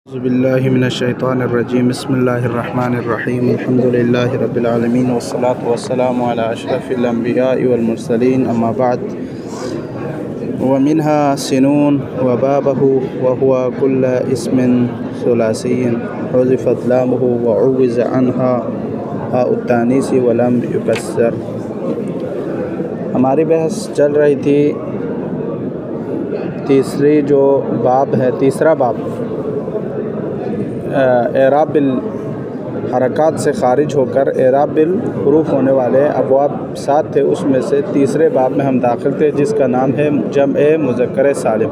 बिस्मिल्लाहिमिनश्शैतानिर्रजीम बिस्मिल्लाहिर्रहमानिर्रहीम अल्हम्दुलिल्लाहि रब्बिल आलमीन वस्सलातु वस्सलामु अला अशरफिल अंबियाइ वल मुरसलीन अम्मा बाद व मिन्हा सिनून व बाबहु व हुवा कुल्लु इस्मिन सुलासिय्यिन हुज़िफ़त लामुहु व उव्विज़ अन्हा हाउत्तानीसी व लम युकस्सर। हमारी बहस चल रही थी तीसरी जो बाब है, तीसरा बाब एराब बिल हरकात से ख़ारिज होकर एराब बिल हुरूफ होने वाले अबवाब 7 थे। उसमें से तीसरे बाब में हम दाखिल थे जिसका नाम है जम्ए मुज़क्कर सालिम।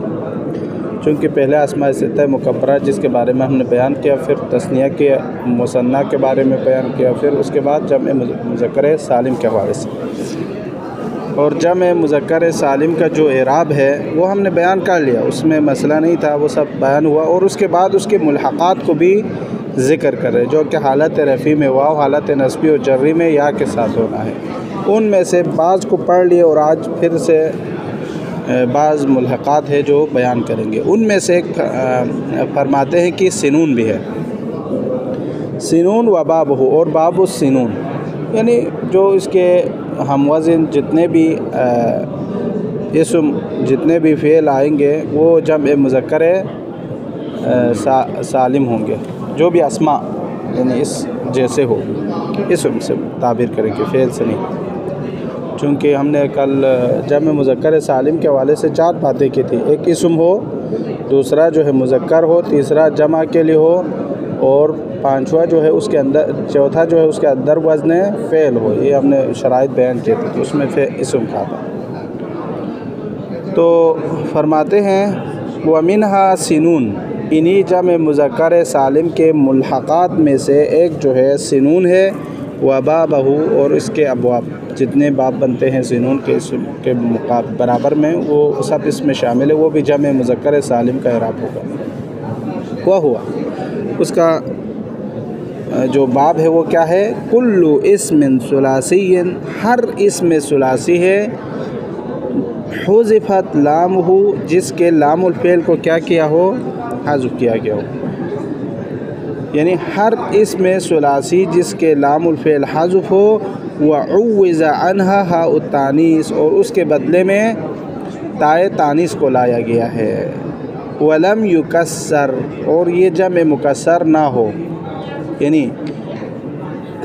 चूँकि पहले अस्माए सित्ता मुकब्बरा जिसके बारे में हमने बयान किया, फिर तस्निया के मुसन्ना के बारे में बयान किया, फिर उसके बाद जम्ए मुज़क्कर सालिम के हवाले से। और जम्ए मुज़क्कर सालिम का जो एराब है वो हमने बयान कर लिया, उसमें मसला नहीं था, वो सब बयान हुआ। और उसके बाद उसके मुल्हक़ात को भी ज़िक्र कर रहे जो कि हालत रफ़ी में वाव, हालत नस्बी और जर्री में या के साथ होना है। उनमें से बाज़ को पढ़ लिए और आज फिर से बाज़ मुल्हक़ात है जो बयान करेंगे। उनमें से एक फरमाते हैं कि सिनून भी है, सिनून व बाबहु और बाबु सिनून, यानी जो इसके हम वज़न जितने भी इसम जितने भी फ़ेल आएंगे वो जम्ए मुज़क्कर सालिम होंगे। जो भी अस्मा यानी इस जैसे हो इसम से ताबीर करेंगे, फ़ेल से नहीं। चूँकि हमने कल जम्ए मुज़क्कर सालिम के हवाले से 4 बातें की थी। एक इसम हो, दूसरा जो है मुज़क्कर हो, तीसरा जमा के लिए हो, और पांचवा जो है उसके अंदर, चौथा जो है उसके अंदर वज़न फ़ेल हो। ये हमने शराइत बयान किए थे, तो उसमें इसम था। तो फरमाते हैं व मिन्हा सिनून, इन्हीं जम्ए मुज़क्कर सालिम के मुल्हक़ात में से एक जो है सिनून है, व बाबहु और इसके अबवाब जितने बाब बनते हैं सिनून के इसम के बराबर में वो सब इसमें शामिल है। वो भी जम्ए मुज़क्कर सालिम का एराब होगा। वह हुआ उसका जो बाब है वो क्या है, कुल्लु इस्मिन सुलासिय्यिन, हर इसम सुलासी है, हुज़िफ़त लामुहु जिसके लामुल फ़ेल को क्या किया हो, हाज़ुफ़ किया गया हो। यानी हर इसम सुलासी जिसके लामुल फ़ेल हाज़ुफ़ हो, व उव्विज़ अन्हा हाउत्तानीस और उसके बदले में ताए तानीस को लाया गया है। वलम युकस्सर और ये जम्ए मुकस्सर ना हो, यानी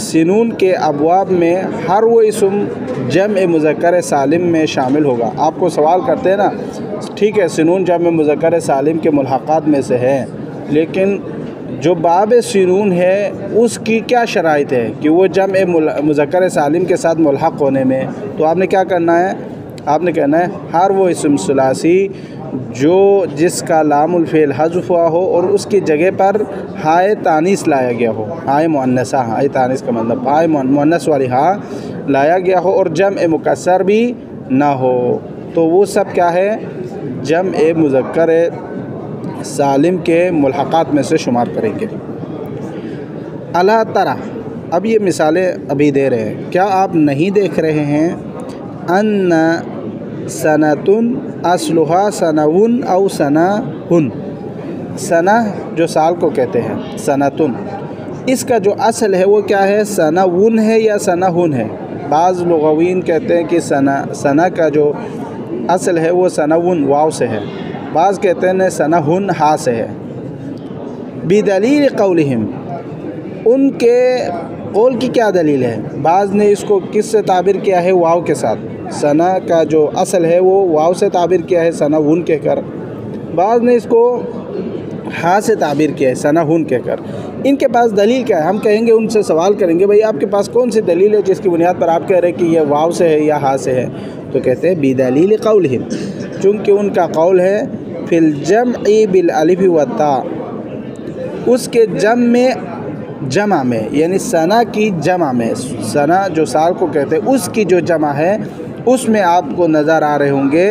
सिनून के अबवाब में हर वो इसम जम्ए मुज़क्कर सालिम में शामिल होगा। आपको सवाल करते हैं ना, ठीक है सिनून जम्ए मुज़क्कर सालिम के मुल्हक़ात में से है, लेकिन जो बाब सिनून है उसकी क्या शराइत है कि वो जम्ए मुज़क्कर सालिम के साथ मुल्हक़ होने में। तो आपने क्या करना है, आपने कहना है हर वो इसम सुलासी जो जिसका लामुल फ़ेल हज़्फ़ हुआ हो और उसकी जगह पर हाय तानीस लाया गया हो, हाय मुअन्नसा, हाय तानीस का मतलब हाय मुअन्नस वाली हा लाया गया हो, और जम्ए मुकस्सर भी ना हो, तो वो सब क्या है, जम्ए मुज़क्कर सालिम के मुल्हक़ात में से शुमार करेंगे। अला तरा, अब ये मिसालें अभी दे रहे हैं, क्या आप नहीं देख रहे हैं, अन्ना सनतुन अस्लुहा सनउन औ सनाहुन, सना जो साल को कहते हैं, सनतुन इसका जो असल है वो क्या है, सनाउन है या सनाहुन है। बाज़ लुग़ावीन कहते हैं कि सना का जो असल है वो सनाउन वाव से है, बाज़ कहते हैं सनाहुन हा से है। बिदलील क़ौलिहिम, उनके कौल की क्या दलील है। बाज़ ने इसको किस से ताबीर किया है, वाव के साथ, सना का जो असल है वो वाव से ताबीर किया है सनाहुन कहकर, बाज़ ने इसको हा से ताबीर किया है सनाहुन कहकर। इनके पास दलील क्या है, हम कहेंगे, उनसे सवाल करेंगे भाई आपके पास कौन सी दलील है जिसकी बुनियाद पर आप कह रहे हैं कि यह वाव से है या हा से है। तो कहते हैं बिदलील क़ौलिहिम, चूँकि उनका कौल है फिल जम्इ बिल अलिफ व ता, उसके जमा में यानी सना की जमा में, सना जो साल को कहते हैं उसकी जो जमा है उसमें आपको नज़र आ रहे होंगे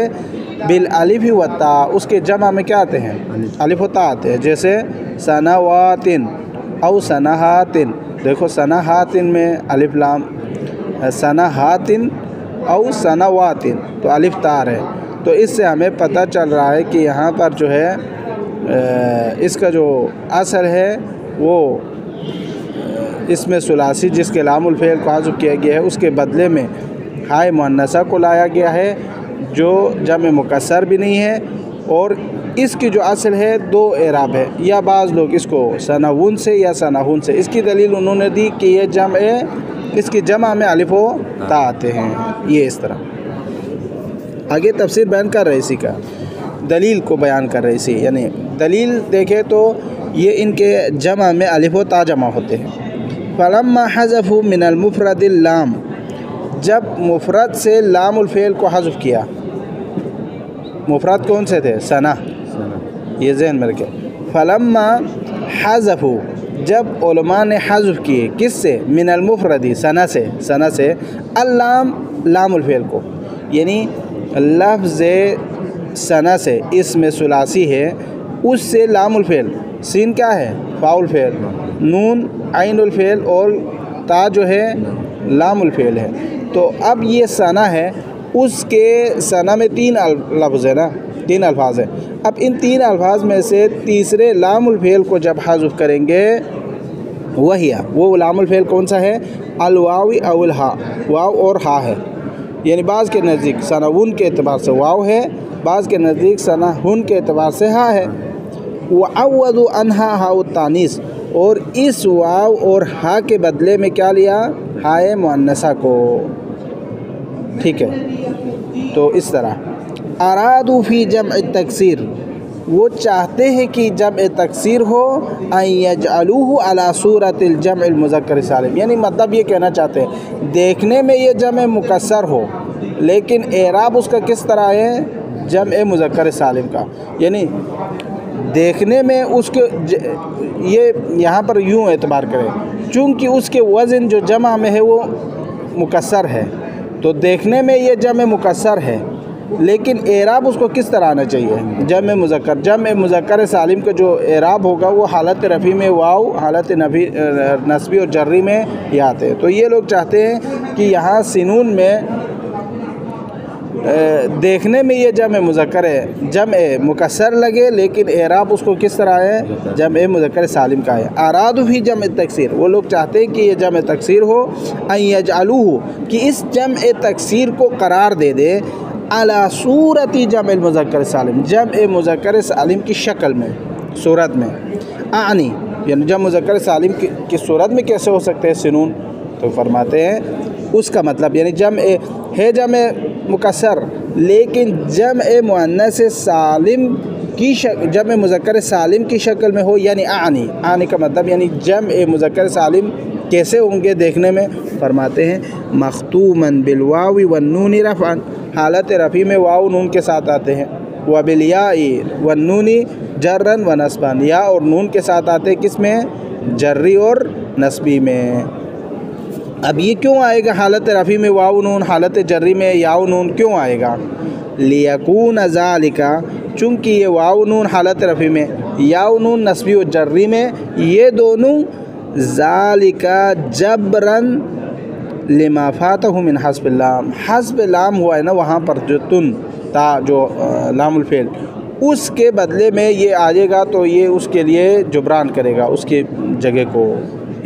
बिल अलिफ व ता, उसके जमा में क्या आते हैं, अलिफ व ता आते हैं। जैसे सनावातिन औ सनाहातिन, देखो सनाहातिन में अलिफ लाम, सनाहातिन औ सनावातिन तो अलिफ तार है। तो इससे हमें पता चल रहा है कि यहाँ पर जो है इसका जो असल है वो इसमें सुलासी जिसके लामुल फ़ेल को हाज़िफ किया गया है उसके बदले में हाय मुअन्नसा को लाया गया है जो जमे मुकस्सर भी नहीं है, और इसकी जो असल है दो एराब है, या बाज़ लोग इसको सनावुन से या सनाहुन से, इसकी दलील उन्होंने दी कि ये इसकी जमा में अलिफ व ता आते हैं। ये इस तरह आगे तफसीर बयान कर रहे इसी का, दलील को बयान कर रहे इसी, यानी दलील देखें तो ये इनके जमा में अलिफ व ता जमा होते हैं। फलम्मा हज़फ़ु मिनल मुफ़रदिल लाम, जब मुफ़रद से लामुल फ़ेल को हज़फ़ किया, मुफ़रद कौन से थे? सना, ये ज़हन में रखें। फलम्मा हज़फ़ु, जब उलमा ने हज़फ़ किए किससे? मिनल मुफ़रदी, सना से अल्लाम लामुल फ़ेल को, यानी लफ्ज़ सना से इसमें सुलासी है उससे लामुल फ़ेल, सीन क्या है? फाउल फ़ेल, नून आइनुल फ़ेल और ता जो है लामुल फ़ेल है। तो अब ये सना है, उसके सना में तीन लफ्ज़ है ना, तीन अल्फाज है। अब इन तीन अल्फाज में से तीसरे लामुल फ़ेल को जब हाज़िफ करेंगे वहिया, वो लामुल फ़ेल कौन सा है? अलवावी अवल हा, वाव और हा है, यानी बाज़ के नज़दीक सनावुन के एतबार से वाव है, बाज़ के नज़दीक सनाहुन के एतबार से हा है। वअव्वदु अन्हा हाउ तानीस, और इस वाव और हा के बदले में क्या लिया? हाय मुअन्नसा को। ठीक है, तो इस तरह अरादू फ़ी जम्अ तकसीर, वो चाहते हैं कि जम्अ तकसीर हो, अन यजअलूहु अला सूरतिल जम्अल मुज़क्कर सालिम, यानी मतलब ये कहना चाहते हैं देखने में ये जम्अ मुकस्सर हो लेकिन एराब उसका किस तरह है? जम्अ मुज़क्कर सालिम का, यानी देखने में उसके ये यहाँ पर यूँ एतबार करें चूँकि उसके वज़न जो जमा में है वो मुकस्सर है, तो देखने में ये जमे मुकस्सर है लेकिन एराब उसको किस तरह आना चाहिए? जमे मुज़क्कर। जमे मुज़क्कर सालिम का जो एराब होगा वो हालत रफ़ी में वाव, हालत नस्बी और जर्री में ये आते हैं। तो ये लोग चाहते हैं कि यहाँ सिनून में देखने में ये जमे मुज़क्कर है, जमे मुकस्सर लगे लेकिन एराब उसको किस तरह है? जमे मुज़क्कर सालिम का है। अरादु फ़ी जमे तकसीर, वो लोग चाहते हैं कि ये जमे तकसीर हो, अन यजअलूहु, कि इस जमे तकसीर को करार दे दे, अला सूरती जमे मुज़क्कर सालिम, जमे मुज़क्कर सालिम की शक्ल में, सूरत में। आनी, यानी जम मुज़क्कर सालिम की सूरत में कैसे हो सकते हैं सिनून? तो फरमाते हैं उसका मतलब यानी जम मुकस्सर लेकिन जम मुअन्नस सालिम की जम मुज़क्कर सालिम की शक्ल में हो, यानी आनी का मतलब यानी जम मुज़क्कर सालिम कैसे होंगे देखने में? फरमाते हैं मख्तूमन बिलवावी वन्नूनी रफ़अन, हालत रफ़ी में वाव नून के साथ आते हैं, व बिलयाई वन्नूनी जर्रन व नस्बन, या और नून के साथ आते हैं किस में? जर्री और नस्बी में। अब ये क्यों आएगा हालत रफ़ी में वाव नून, हालत जर्री में याव नून क्यों आएगा? लियकून ज़ालिका, चूँकि ये वाव नून हालत रफ़ी में, याव नून नस्बी और जर्री में, ये दोनों ज़ालिका जबरन लिमा फातहु मिन हस्बिल लाम, हस्बिल लाम हुआ है ना वहाँ पर जो तुन ता जो लामुल फ़ेल, उसके बदले में ये आ जाएगा तो ये उसके लिए जुबरान करेगा, उसकी जगह को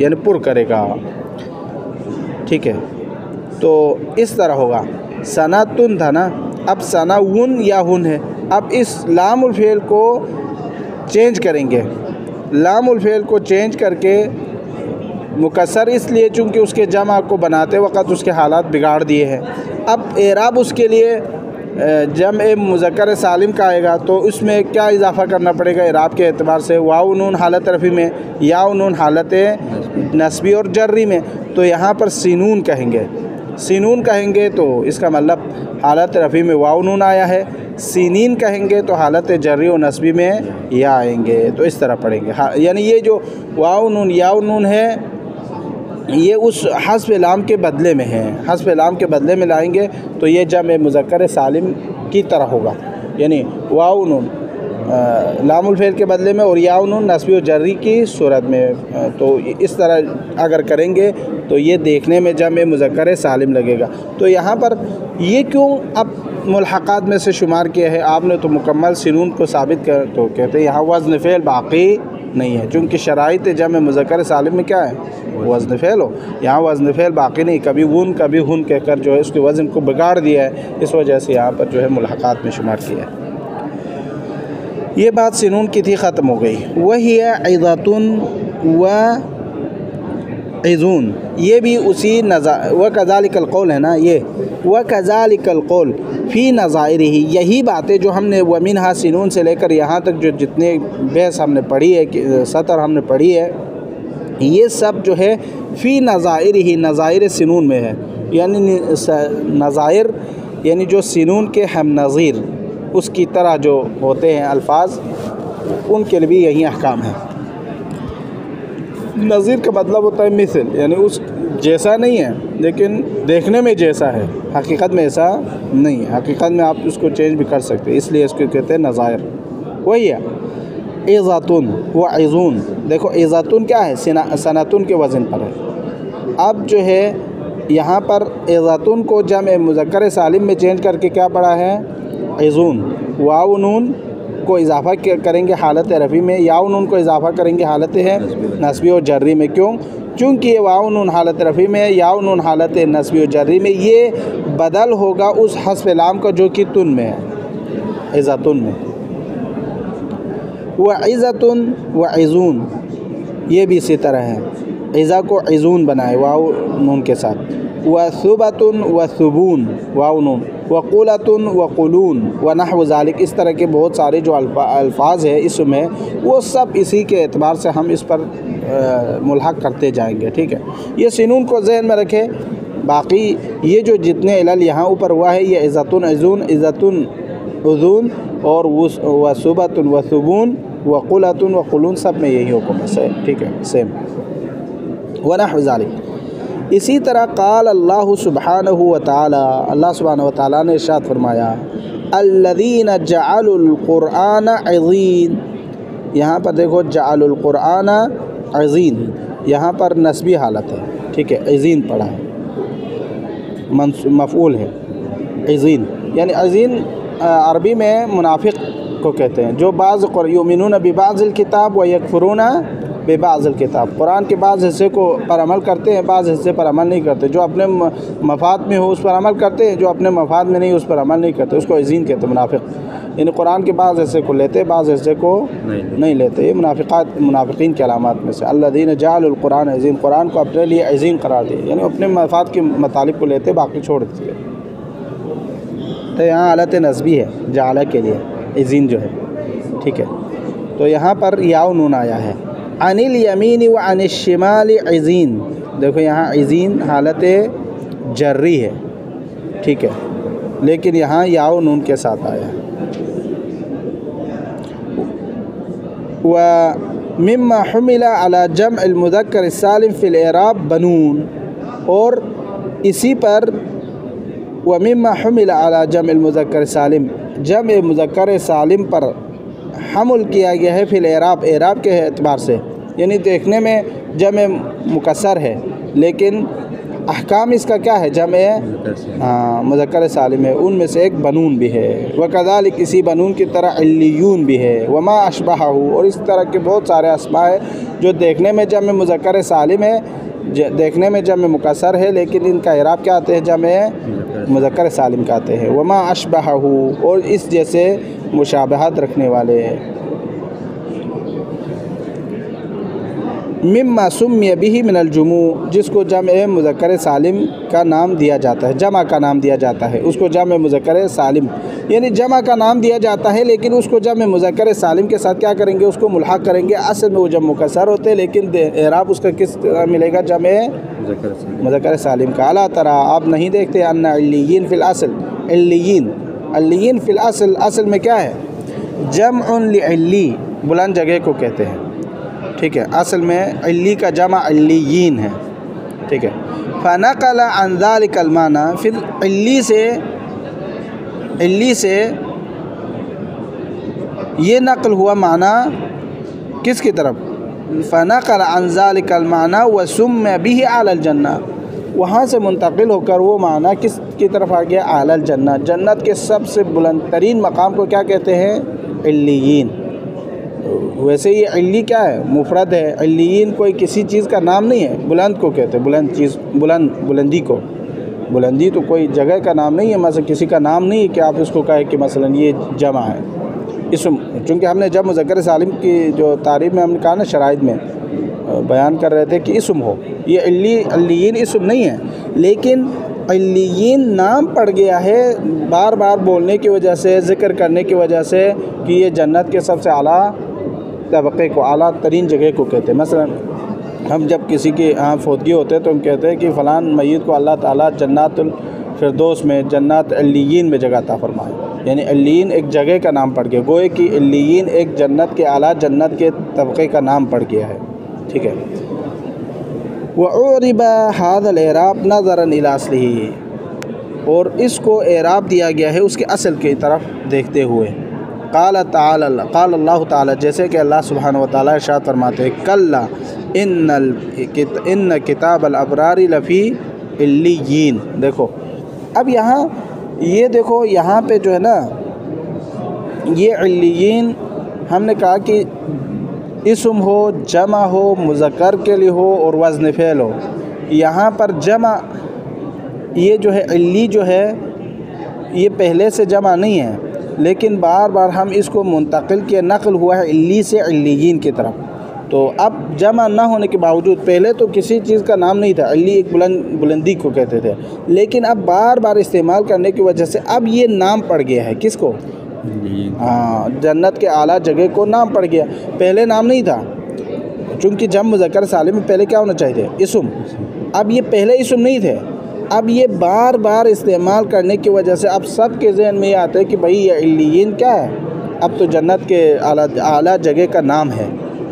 यानी पुर करेगा। ठीक है, तो इस तरह होगा। सनातुन था ना, अब सनाउन या हुन है। अब इस लामुल फ़ेल को चेंज करेंगे, लामुल फ़ेल को चेंज करके मुकस्सर इसलिए चूँकि उसके जमा को बनाते वक़्त उसके हालात बिगाड़ दिए हैं। अब एराब उसके लिए जम मुज़क्कर सालिम का आएगा तो उसमें क्या इजाफ़ा करना पड़ेगा एराब के एतबार से? वाव नून हालत रफ़ी में, याव नून हालत नस्बी और जर्री में, तो यहाँ पर सीनून कहेंगे। सीनून कहेंगे तो इसका मतलब हालत रफ़ी में वाव नून आया है, सीनीन कहेंगे तो हालत जर्री और नस्बी में या आएंगे, तो इस तरह पढ़ेंगे। यानी ये जो वाव नून याव नून है ये उस हस्ब लाम के बदले में है, हस्ब लाम के बदले में लाएंगे तो ये जम मुज़क्कर सालिम की तरह होगा, यानी वाव नून लामुल फ़ेल के बदले में और या नून नस्बी और जर्री की सूरत में। तो इस तरह अगर करेंगे तो ये देखने में जम मुज़क्कर सालिम लगेगा। तो यहाँ पर ये क्यों अब मुल्हक़ात में से शुमार किया है आपने? तो मुकम्मल सिनून को साबित कर तो कहते हैं यहाँ वज़्न फ़ेल बाक़ी नहीं है, चूँकि शराइत जम मुज़क्कर सालिम में क्या है? वज़्न फ़ेल हो। यहाँ वज़्न फ़ेल बाक़ी नहीं, कभी वुन कभी हुन कहकर जो है उसके वज़न को बिगाड़ दिया है, इस वजह से यहाँ पर जो है मुल्हक़ात में शुमार किया है। ये बात सिनून की थी, ख़त्म हो गई। वही है इज़ातुन व इज़ून, ये भी उसी व कज़ालिकल कौल है ना, ये व कज़ालिकल कौल फ़ी नज़ाइरिही, यही बातें जो हमने व मिनहा सिनून से लेकर यहाँ तक जो जितने बहस हमने पढ़ी है, सतर हमने पढ़ी है, ये सब जो है फ़ी नज़ाइरिही नज़ाइर सिनून में है। यानी नज़ाइर यानी जो सिनून के हम नज़ीर उसकी तरह जो होते हैं अल्फाज, उनके लिए भी यही अहकाम है। नज़ीर का मतलब होता है मिसल, यानी उस जैसा नहीं है लेकिन देखने में जैसा है, हकीकत में ऐसा नहीं है। हकीकत में आप उसको चेंज भी कर सकते हैं, इसलिए इसको कहते हैं नज़ायर। वही है इज़ातुन व इज़ून। देखो इज़ातुन क्या है? सनातुन के वज़न पर है। अब जो है यहाँ पर इज़ातुन को जम मुज़क्कर सालिम में चेंज करके क्या पढ़ा है? इज़ून। वाव नून को इजाफ़ा करेंगे हालत रफ़ी में, याव नून को इजाफ़ा करेंगे हालत है नस्बी और जर्री में। क्यों? चूँकि ये वाव नून हालत रफ़ी में, याव नून हालत नस्बी और जर्री में, ये बदल होगा उस हस्फ़ लाम का जो कि तुन में है, इज़ातुन में। व इज़ातुन व इज़ून, ये भी इसी तरह है। इज़ा को इज़ून बनाए वाव नून के साथ। व सुबतुन व सुबून वाव नून, व कुलतुन व कुलून व नहव ज़ालिक, इस तरह के बहुत सारे जो अल्फाज है इसमें, वो सब इसी के एतबार से हम इस पर मुल्हक़ करते जाएंगे। ठीक है, ये सिनून को ज़हन में रखें। बाकी ये जो जितने इलल यहाँ ऊपर हुआ है, ये इज़्ज़तुन इज़ून, इज़्ज़तुन उज़ून और व सुबतुन व सुबून व कुलतुन व कुलून, सब में यही हुक्म है। ठीक है, सेम। व नहव ज़ालिक। इसी तरह क़ाल अल्लाह सुब्हानहु व तआला, अल्लाह सुब्हानहु व तआला ने इरशाद फरमाया अल्लज़ीना जअलुल क़ुरआन अज़ीन। यहाँ पर देखो जअलुल क़ुरआन अज़ीन, यहाँ पर नस्बी हालत है। ठीक है, अज़ीन पढ़ा है, मफ़ऊल है अज़ीन। यानी अज़ीन अरबी में मुनाफिक को कहते हैं, जो बाज़ युमिनून बिबाज़िल किताब व यकफ़ुरूना बेबाज़िल किताब, कुरान के बाज़ हिस्से को पर अमल करते हैं, बाज़ हिस्से पर अमल नहीं करते। जो अपने मफाद में हो उस पर अमल करते हैं, जो अपने मफाद में नहीं उस पर अमल नहीं करते, उसको अज़ीन कहते हैं, मुनाफिक। यानी कुरान के बाज़ हिस्से को लेते, बाज़ हिस्से को नहीं लेते। ये मुनाफिकीन की अलामात में से। अल्लज़ीना जअलुल क़ुरआन अज़ीन, कुरान को अपने लिए अज़ीन करार दिए, यानी अपने मफाद के मुतालिब को लेते, बाकी छोड़ देते। तो यहाँ हालत नस्बी है जाला के लिए अज़ीन जो है। ठीक है, तो यहाँ पर याव नून आया है। अनिल यमीनी व अनिल शिमाली अज़ीन, देखो यहाँ अज़ीन हालत जर्री है। ठीक है, लेकिन यहाँ याव नून के साथ आया है। व मिम्मा हुमिला अला जम्अल मुज़क्कर सालिम फ़िल इराब बनून, और इसी पर व मिम्मा हुमिला अला जम्अल मुज़क्कर सालिम, जम्अ मुज़क्कर सालिम पर हमल किया गया है फ़िल इराब, इराब के एतबार से, यानी देखने में जम्अ मुकस्सर है लेकिन अहकाम इसका क्या है? जम्अ मुज़क्कर सालिम है। उनमें से एक बनून भी है। व कज़ालिक, इसी बनून की तरह इल्लियून भी है। वमा अशबहहू, और इस तरह के बहुत सारे अस्मा है जो देखने में जम्अ मुज़क्कर सालिम है, देखने में जम्अ मुकस्सर है, लेकिन इनका इराब क्या आते हैं? जम्अ मुज़क्कर सालिम का आते हैं। वमा अशबहहू, और इस जैसे मुशाबहत रखने वाले हैं। मिम्मा सुम्मिय बिही मिनल जुमू, जिसको जम्अ मुज़क्कर सालिम का नाम दिया जाता है, जमा का नाम दिया जाता है, उसको जम्अ मुज़क्कर सालिम, यानी जमा का नाम दिया जाता है लेकिन उसको जम्अ मुज़क्कर सालिम के साथ क्या करेंगे? उसको मुल्हक़ करेंगे। असल में वो जब मुकस्सर होते हैं, लेकिन एराब उसका किस तरह मिलेगा? जम्अ मुज़क्कर सालिम का। अला तरा, आप नहीं देखते, अन्ना इल्लियीन फ़िल असल, इल्लियीन फ़िल असल, असल में क्या है? जम्उन लिइल्ली, बुलंद जगह को कहते हैं। ठीक है, असल में इल्ली का जमा इल्लियीन है। ठीक है, फ़नक़ल अन ज़ालिकल माना, फिर इल्ली से ये नक़ल हुआ माना किसकी तरफ, फ़नक़ल अन ज़ालिकल माना व सुम्मिया बिही आलल जन्ना, वहाँ से मुंतकिल होकर वो माना किस की तरफ आ गया, आलल जन्ना, जन्नत के सबसे बुलंद तरीन मकाम को क्या कहते हैं, इल्लियीन। वैसे ये इल्ली क्या है, मुफरद है, इल्लियीन कोई किसी चीज़ का नाम नहीं है, बुलंद को कहते हैं, बुलंद चीज़, बुलंदी को, बुलंदी तो कोई जगह का नाम नहीं है, मतलब किसी का नाम नहीं है कि आप उसको कहें कि मसलन ये जमा है इसम। चूँकि हमने जब मुज़क्कर सालिम की जो तारीफ़ में हमने कहा ना, शराइत में बयान कर रहे थे कि इसम हो, ये इल्लियीन इसम नहीं है, लेकिन इल्लियीन नाम पड़ गया है बार बार बोलने की वजह से, ज़िक्र करने की वजह से कि ये जन्नत के सबसे आला तबक़े को, आला तरीन जगह को कहते हैं। मसलन हम जब किसी की यहाँ फौतगी होते हैं तो हम कहते हैं कि फ़लान मय्यत को अल्लाह ताला जन्नतुल फिरदौस में, जन्नत इल्लियीन में जगह अता फरमाए, यानी इल्लियीन एक जगह का नाम पड़ गया, गोए कि इल्लियीन एक जन्नत के आला, जन्नत के तबक़े का नाम पड़ गया है, ठीक है। वउरिबा हाज़ल एराब नज़रन इला अस्लिही, और इसको एराब दिया गया है उसके असल की तरफ देखते हुए। क़ाल अल्लाह ताला, जैसे कि अल्लाह सुब्हानहु व तआला इरशाद फरमाते हैं, कल्ला इन्न किताबल अबरारी लफ़ी इल्लियीन। देखो अब यहाँ ये देखो, यहाँ पे जो है ना, ये इल्लियीन हमने कहा कि इसम हो, जमा हो, मुज़क्कर के लिए हो और वज़न फ़ेल हो। यहाँ पर जमा, ये जो है इल्ली जो है ये पहले से जमा नहीं है, लेकिन बार बार हम इसको मुंतकिल किया, नक़ल हुआ है इल्ली से इल्लियीन की तरफ। तो अब जमा ना होने के बावजूद, पहले तो किसी चीज़ का नाम नहीं था, इल्ली एक बुलंदी को कहते थे, लेकिन अब बार बार इस्तेमाल करने की वजह से अब ये नाम पड़ गया है किसको, हाँ, जन्नत के आला जगह को नाम पड़ गया, पहले नाम नहीं था। चूँकि जब मुज़क्कर सालिम में पहले क्या होना चाहिए, इसम, अब ये पहले इसम नहीं थे, अब ये बार बार इस्तेमाल करने की वजह से अब सब के जहन में ये आता है कि भाई ये इल्लियीन क्या है, अब तो जन्नत के आला जगह का नाम है,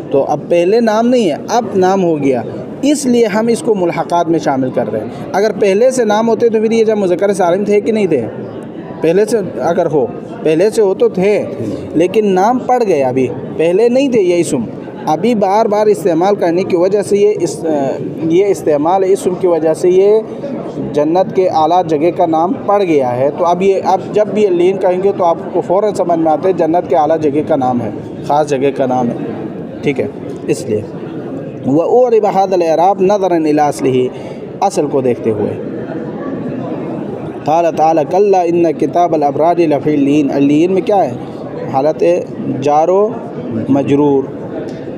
तो अब पहले नाम नहीं है, अब नाम हो गया, इसलिए हम इसको मुल्हक़ात में शामिल कर रहे हैं। अगर पहले से नाम होते तो फिर ये जब मुज़क्कर सालिम थे कि नहीं थे, पहले से अगर हो, पहले से हो तो थे, लेकिन नाम पड़ गए, अभी पहले नहीं थे ये इसम, अभी बार बार इस्तेमाल करने की वजह से ये इस्तेमाल इसम की वजह से ये जन्नत के आला जगह का नाम पड़ गया है। तो अब जब भी इल्लियीन कहेंगे तो आपको फ़ौरन समझ में आता है जन्नत के आला जगह का नाम है, ख़ास जगह का नाम है, ठीक है। इसलिए वउरिबा हाज़ल एराब नज़रन इला अस्लिही, असल को देखते हुए। क़ाल ताला कल्ला इन्न किताबल अबरारी लफ़ी इल्लियीन, इल्लियीन में क्या है, हालत जारो मजरूर,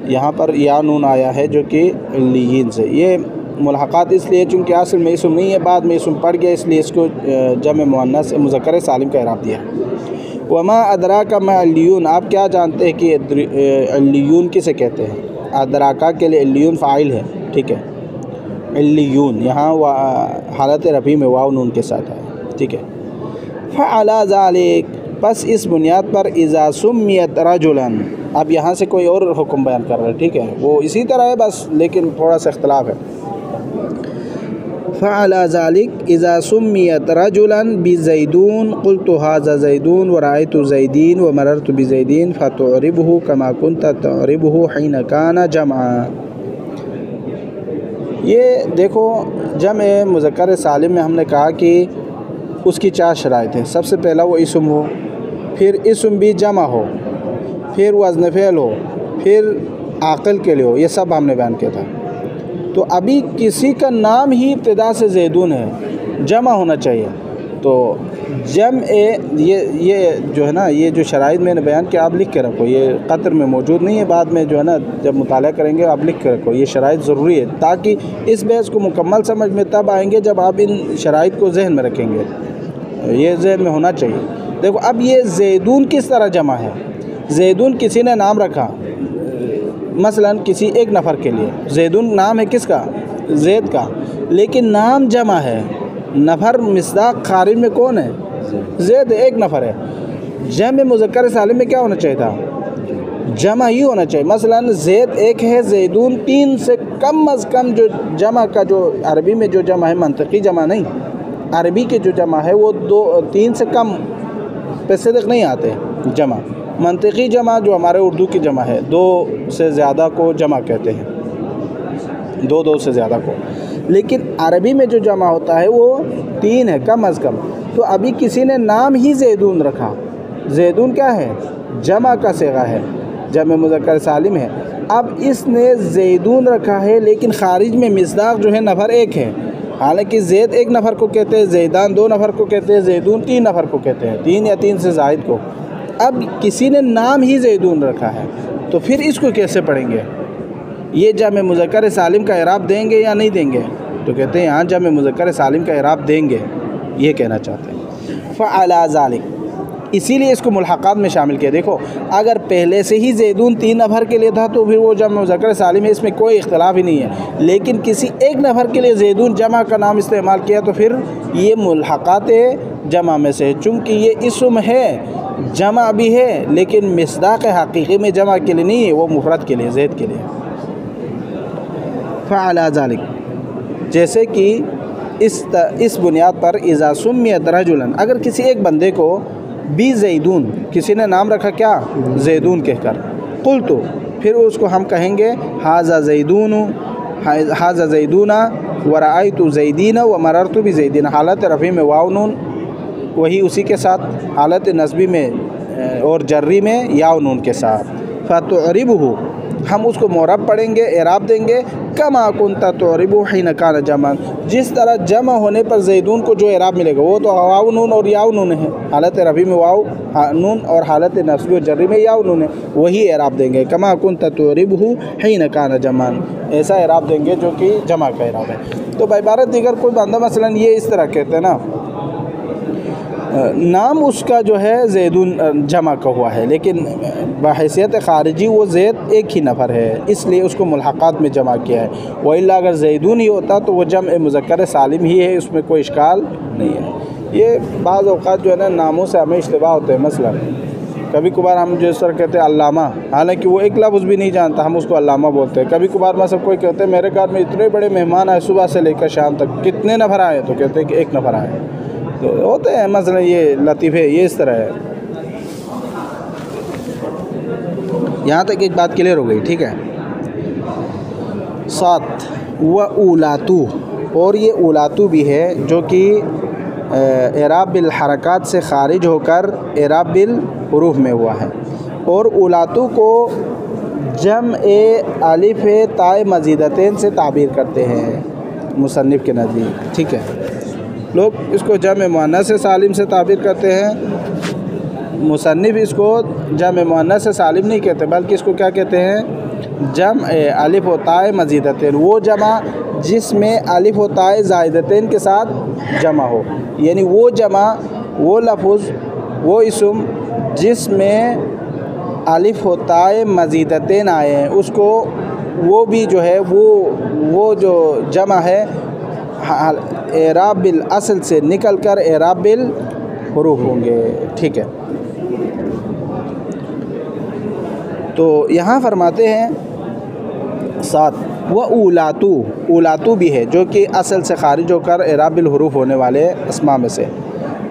यहाँ पर या नून आया है जो कि इल्लियीन से, ये मुल्हक़ात इसलिए चूँकि असल में इसम नहीं है, बाद में इसम पड़ गया, इसलिए इसको जमे मुअन्नस मुज़क्कर सालिम का एराब दिया। वमा अदराका मा इल्लियून, आप क्या जानते हैं कि इल्लियून किसे कहते हैं। अदराका के लिए इल्लियून फ़ाइल है, ठीक है, इल्लियून यहाँ हालत रफ़ी में वाव नून के साथ है, ठीक है। फ़अला ज़ालिक, बस इस बुनियाद पर इज़ा सुम्मियत रजुलन, अब यहाँ से कोई और हुक्म बयान कर रहा है, ठीक है, वो इसी तरह है बस, लेकिन थोड़ा सा इख्तलाफ है। फ़अला ज़ालिक इज़ा सुम्मियत रजुलन बिज़ैदून क़ुल्तु हाज़ा ज़ैदून व रअयतु ज़ैदीन व मररतु बिज़ैदीन फ़तुअरिबहु कमा कुन्त तुअरिबहु हिन काना जमा। ये देखो, जमे मुज़क्कर सालिम में हमने कहा कि उसकी 4 शराइत हैं। सबसे पहला वो इसम हो, फिर इसम भी जमा हो, फिर वज़न फ़ेल हो, फिर आक़िल के लिए हो, ये सब हमने बयान किया था। तो अभी किसी का नाम ही इब्तिदा से ज़ैदून है, जमा होना चाहिए, तो ये जो है ना, ये जो शराइत मैंने बयान किया आप लिख के रखो, ये क़त्र में मौजूद नहीं है, बाद में जो है ना जब मुताला करेंगे आप लिख के रखो, ये शराइत ज़रूरी है, ताकि इस बहस को मुकम्मल समझ में तब आएंगे जब आप इन शराइत को जहन में रखेंगे, ये जहन में होना चाहिए। देखो अब ये ज़ैदून किस तरह जमा है, ज़ैदून किसी ने नाम रखा, मसलन किसी एक नफ़र के लिए ज़ैदून नाम है किसका, ज़ैद का, लेकिन नाम जमा है, नफ़र मिस्दाक़ खारिज में कौन है, ज़ैद एक नफ़र है। जम मुज़क्कर सालिम में क्या होना चाहिए था, जमा ही होना चाहिए। मसलन ज़ैद एक है, ज़ैदून 3 से कम अज़ कम जो जमा का, जो अरबी में जो जमा है, मंतकी जमा नहीं, अरबी के जो जमा है वो 2-3 से कम पे सिद्क़ नहीं आते, जमा। मंतिकी जमा जो हमारे उर्दू की जमा है, दो से ज़्यादा को जमा कहते हैं, दो से ज़्यादा को। लेकिन अरबी में जो जमा होता है वो 3 है कम अज़ कम। तो अभी किसी ने नाम ही ज़ैदून रखा, ज़ैदून क्या है? जमा का सिगा है, जमा मुज़क्कर सालिम है। अब इसने ज़ैदून रखा है, लेकिन ख़ारिज में मिस्दाक़ जो है नफ़र 1 है। हालांकि ज़ैद 1 नफ़र को कहते हैं, ज़ैदान 2 नफ़र को कहते हैं, ज़ैदून 3 नफ़र को कहते हैं, 3 या 3 से ज़ायद को। अब किसी ने नाम ही ज़ैदून रखा है, तो फिर इसको कैसे पढ़ेंगे? ये जमा मुज़क्कर सालिम का इराब देंगे या नहीं देंगे? तो कहते हैं यहाँ जमा मुज़क्कर सालिम का इराब देंगे, ये कहना चाहते हैं। फ़अला ज़ालिक, इसीलिए इसको मुल्हक़ात में शामिल किया। देखो, अगर पहले से ही ज़ैदून 3 नफ़र के लिए था तो फिर वो जमा मुज़क्कर सालिम है, इसमें कोई इख्तिलाफ़ ही नहीं है। लेकिन किसी एक नफ़र के लिए ज़ैदून जमा का नाम इस्तेमाल किया तो फिर ये मुल्हक़ात जमा में से है। चूँकि ये इस्म है, जमा भी है, लेकिन मिस्दाक़ हक़ीक़ी में जमा के लिए नहीं है, वो मुफ़रद के लिए, ज़ैद के लिए। फ़अला ज़ालिक, जैसे कि इस बुनियाद पर इज़ा सुम्मियत रजुलन, अगर किसी एक बंदे को बी ज़ैदून, किसी ने नाम रखा क्या? ज़ैदून कहकर, कुल तो फिर उसको हम कहेंगे हाज़ा ज़ैदून, हाज़ा ज़ैदूना व रअयतु ज़ैदीना व मररतु बि ज़ैदीना। हालत रफ़ी में वाव नून, वही उसी के साथ हालत नस्बी में और जर्री में या नून के साथ। फ़तुअरिबहु, हम उसको मोरब पढ़ेंगे, एराब देंगे, कमा कुंता तुअरिबु हिन कान जमा, जिस तरह जमा होने पर ज़ैदून को जो एराब मिलेगा वो तो वाव नून और या नून है, हालत रफ़ी में वाव नून और हालत नस्बी और जर्री में या नून है, वही एराब देंगे। कमा कुंता तुअरिबहु हिन कान जमा, ऐसा एराब देंगे जो कि जमा का एराब है। तो बाइबारत दीगर कोई बंदा मसलन ये इस तरह कहते हैं ना, नाम उसका जो है ज़ैदून जमा का हुआ है, लेकिन बहैसियत ख़ारिजी वो ज़ैद 1 ही नफ़र है, इसलिए उसको मुल्हक़ात में जमा किया है। वइल्ला अगर ज़ैदून ही होता तो वो जम मुज़क्कर सालिम ही है, उसमें कोई इश्काल नहीं है। ये बाज़ औक़ात जो है ना नामों से हमें इश्तिबाह होते हैं। मसलन कभी कभार हम जो इस तरह कहते हैं अल्लामा, हालांकि वो एक लफ्ज़ भी नहीं जानता, हम उसको अल्लामा बोलते हैं। कभी कभार मतलब कोई कहते हैं मेरे घर में इतने बड़े मेहमान आए सुबह से लेकर शाम तक, कितने नफ़र आए? तो कहते हैं कि 1 नफ़र आए। तो होते हैं मसलन ये लतीफ़े, ये इस तरह है। यहाँ तक एक बात क्लियर हो गई, ठीक है। 7 व उलातू, और ये उलातू भी है जो कि एराब बिल हरकात से ख़ारिज होकर एराब बिल हुरूफ में हुआ है। और उलातू को जम अलिफ ताए मज़ीदतैन से ताबीर करते हैं मुसन्निफ़ के नज़दीक, ठीक है। लोग इसको जम मुअन्नस सालिम से ताबीर करते हैं, मुसन्निफ़ इसको जम मुअन्नस सालिम नहीं कहते, बल्कि इसको क्या कहते हैं? जम अलिफ व ताए मज़ीदतैन, वो जमा जिसमें अलिफ व ताए ज़ाइदतैन के साथ जमा हो, यानी वो जमा, वो लफ्ज़, वो इस्म जिसमें अलिफ व ताए मज़ीदतैन आए हैं, उसको वो भी जो है वो जो जमा है एराब बिल असल से निकल कर एराब बिल हुरूफ होंगे, ठीक है। तो यहाँ फरमाते हैं 7 व उलातू, उलातू भी है जो कि असल से ख़ारिज होकर एराब बिल हुरूफ होने वाले अस्मा में से।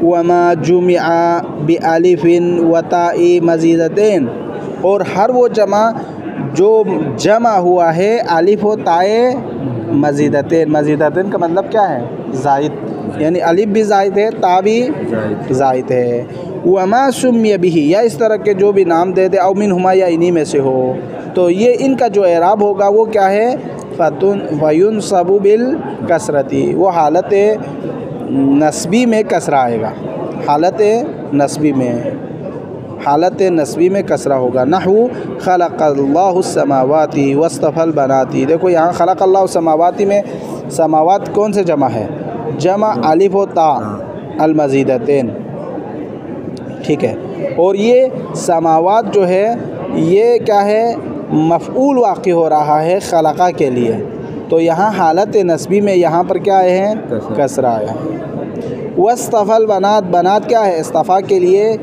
वमा जुमिआ बि अलिफिन व ताई मज़ीदतैन, और हर वो जमा जो जमा हुआ है अलिफ व ताए मज़ीदतैन, मज़ीदतैन का मतलब क्या है? ज़ायद, यानी अलिफ भी ज़ायद है, ता भी ज़ायद है। वमा सुम्मिय बिही, या इस तरह के जो भी नाम दे दे, औ मिनहुमा, या इन्हीं में से हो, तो ये इनका जो एराब होगा वो क्या है? फयुनसबु बिल कसरती, वो हालत नस्बी में कसरा आएगा, हालत नस्बी में कसरा होगा। नहू खलक़ल्लाहु समावाती वस्तफ़ल बनाती, देखो यहाँ खलक़ल्लाहु समावाती में समावात कौन से जमा है? जमा अलिफ व ता अल मज़ीदतैन, ठीक है। और ये समावात जो है ये क्या है? मफ़ऊल वाक़ई हो रहा है खलक़ा के लिए, तो यहाँ हालत नस्बी में यहाँ पर क्या आए हैं? कसरा आया है। वस्तफ़ल बनात, बनात क्या है? इस्तफ़ा के लिए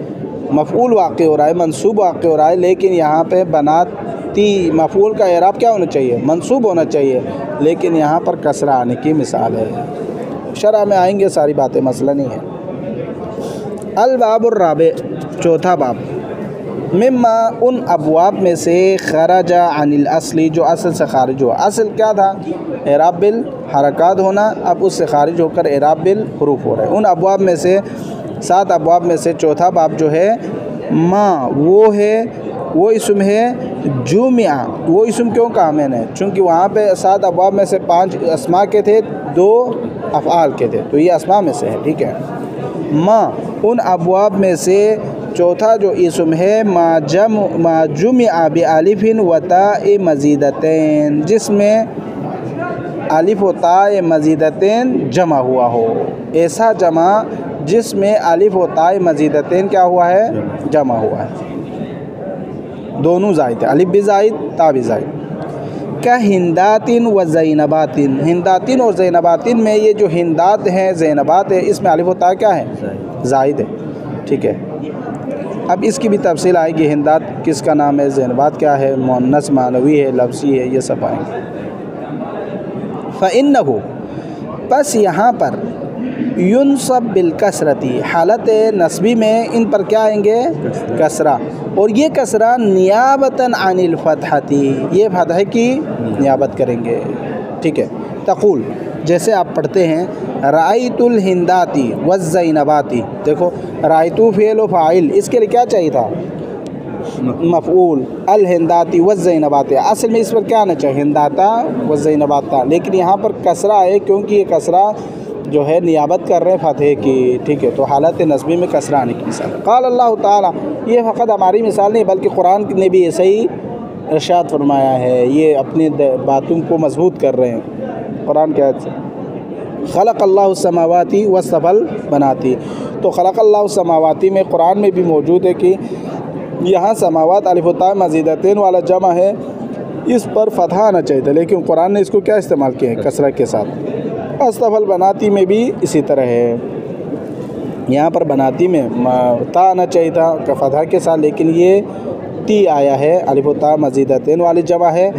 मफ़ऊल वाक़ई हो रहा है, मंसूब वाक़ई हो रहा है, लेकिन यहाँ पे बनाती मफ़ऊल का एराब क्या होना चाहिए? मंसूब होना चाहिए, लेकिन यहाँ पर कसरा आने की मिसाल है। शरह में आएंगे सारी बातें, मसला नहीं है। अल बाबुर राबे, चौथा बाब, मिम्मा उन अबवाब में से खराजा अनिल असली जो असल से खारिज हुआ। असल क्या था? एराब बिल हरकात होना, अब उससे खारिज होकर एराब बिल हरूफ हो रहा है। उन अबवाब में से 7 अबवाब में से चौथा बाब जो है माँ, वो इसम है जुमिया। वो इसम क्यों कहा मैंने? चूँकि वहाँ पे 7 अबवाब में से 5 अस्मा के थे, 2 अफ़आल के थे, तो ये अस्मा में से है। ठीक है। माँ उन अबवाब में से चौथा जो इसम है मा जुमिया बिअलिफ़िन व ताए मज़ीदतैन, जिसमें अलिफ व ताए मज़ीदतैन जमा हुआ हो। ऐसा जमा जिसमें अलिफ व ताए मज़ीदतैन क्या हुआ है? जमा हुआ है। दोनों ज़ायद है, अलिफ भी ज़ायद, ता भी ज़ायद। का हिंदातिन व ज़ैनबातिन, हिंदातिन और ज़ैनबातिन में ये जो हिंदात हैं, ज़ैनबात है, इसमें अलिफ व ता क्या है? ज़ायद है। ठीक है। अब इसकी भी तफसील आएगी, हिंदात किसका नाम है, ज़ैनबात क्या है, मुअन्नस मानवी है, लफ्ज़ी है, ये सब आएंगे। फ़इन्नहु, बस यहाँ पर युनसब बिलकसरती, हालत नस्बी में इन पर क्या आएंगे? कसरा। और ये कसरा नियाबतन अनिल फतहती, ये फतह की नियाबत करेंगे। ठीक है। तक़ूल, जैसे आप पढ़ते हैं राइतुल हिंदाती व ज़ैनबाती। देखो राइतु फ़ेल व फ़ाइल, इसके लिए क्या चाहिए था? मफ़ऊल। अल हिंदाती व ज़ैनबाती, असल में इस पर क्या आना चाहिए? हिंदाता व ज़ैनबाता, लेकिन यहाँ पर कसरा है क्योंकि ये कसरा जो है नियाबत कर रहे हैं फतह की। ठीक है। तो हालत नस्बी में कसरा आने की मिसाल। क़ाल अल्लाह ताला, ये फ़क़त हमारी मिसाल नहीं बल्कि कुरान ने भी ऐसे ही इरशाद फरमाया है। ये अपने बातों को मजबूत कर रहे हैं कुरान के आयत से। ख़लक़ल्लाहु समावाती व सफ़ल बनाती, तो ख़लक़ल्लाहु समावाती में कुरान में भी मौजूद है कि यहाँ समावात अलिफ व ता मज़ीदतैन वाला जमा है, इस पर फ़तहा आना चाहिए था, लेकिन कुरान ने इसको क्या इस्तेमाल किया है? कसरा के साथ। सफ़ल बनाती में भी इसी तरह है, यहाँ पर बनाती में ता आना चाहिए था का फ़तहा के साथ, लेकिन ये ती आया है, अलिफ व ता मज़ीदतैन वाली जमा है,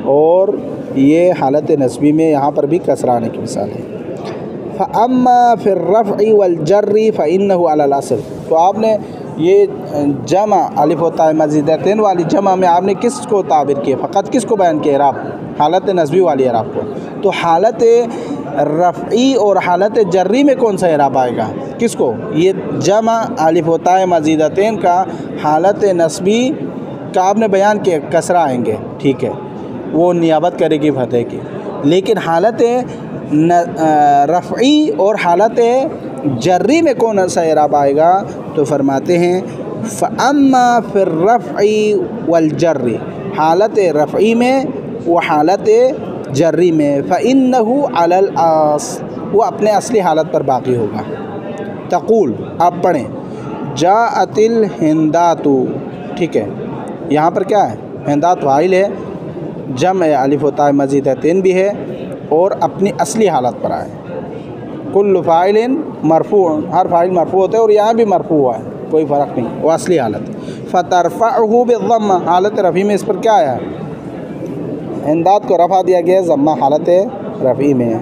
और ये हालत नस्बी में यहाँ पर भी कसरा आने की मिसाल है। फ़अम्मा फ़िर रफ़ई वल जर्री फ़इन्नहु अलल असल, तो आपने ये जमा अलिफ व ता मज़ीदतैन वाली जमा में आपने किसको ताबिर किया? फ़कत किसको बयान किया? इराब, हालत नस्बी वाली इराब को। तो हालत रफ़ई और हालत जर्री में कौन सा इराब आएगा? किसको? ये जमा अलिफ व ता मज़ीदतैन का हालत नस्बी का आपने बयान किया, कसरा आएंगे। ठीक है। वो नियाबत करेगी फतह की। लेकिन हालत रफ़ई और हालत जर्री में कौन सा इराब आएगा? तो फरमाते हैं फ़अम्मा फ़िर रफ़ई वल जर्री, हालत रफ़ई में व हालत जर्री में फ़इन्नहु अलल आस, वो अपने असली हालत पर बाकी होगा। तक़ूल, आप पढ़ें जाअतिल हिंदातु। ठीक है। यहाँ पर क्या है? हिंदात फ़ाइल है, जम अलिफ व ता मज़ीदतैन भी है, और अपनी असली हालत पर आए। कुल्लु फ़ाइलिन मरफ़ू, हर फ़ाइल मरफ़ू होता है, और यहाँ भी मरफ़ू हुआ है, कोई फ़र्क नहीं, वो असली हालत। फ़तरफ़अहु बिज़्ज़म्मा, हालत रफ़ी में इस पर क्या आया? हिंदात को रफ़ा दिया गया, ज़म्मा हालत रफ़ी में है।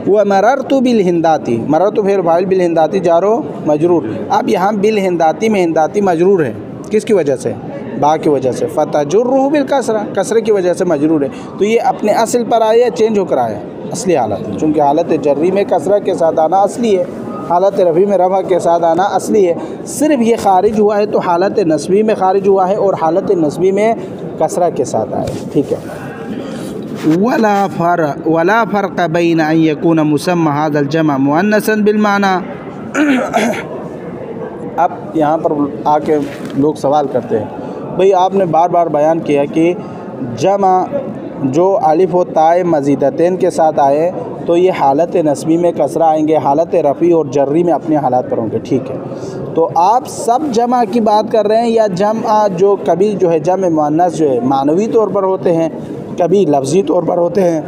व मररतु बिल हिंदाती, मररतु फ़िर फ़ाइल बिल हिंदाती जारो मजरूर। अब यहाँ बिल हिंदाती में हिंदाती मजरूर है, किसकी वजह से? बा की वजह से। फ़तजुर्रुहु बिल कसरा, कसरे की वजह से मजरूर है। तो ये अपने असल पर आया या चेंज होकर आया? असली हालत, चूँकि हालत जर्री में कसरा के साथ आना असली है, हालत रफ़ी में रफ़ा के साथ आना असली है। सिर्फ ये खारिज हुआ है तो हालत नस्बी में खारिज हुआ है, और हालत नस्बी में कसरा के साथ आए। ठीक है। वला फ़र्क़ बैन अन यकून मुसम्मा हाज़ल जमा मुअन्नसन बिल माना। अब यहाँ पर आके लोग सवाल करते हैं, भाई आपने बार बार बयान किया कि जमा जो अलिफ व ताए मज़ीदतैन के साथ आए तो ये हालत नस्बी में कसरा आएंगे, हालत रफ़ी और जर्री में अपने हालात पर होंगे। ठीक है। तो आप सब जमा की बात कर रहे हैं, या जमा जो कभी जो है जम मुअन्नस जो है मानवी तौर पर होते हैं, कभी लफ्ज़ी तौर पर होते हैं।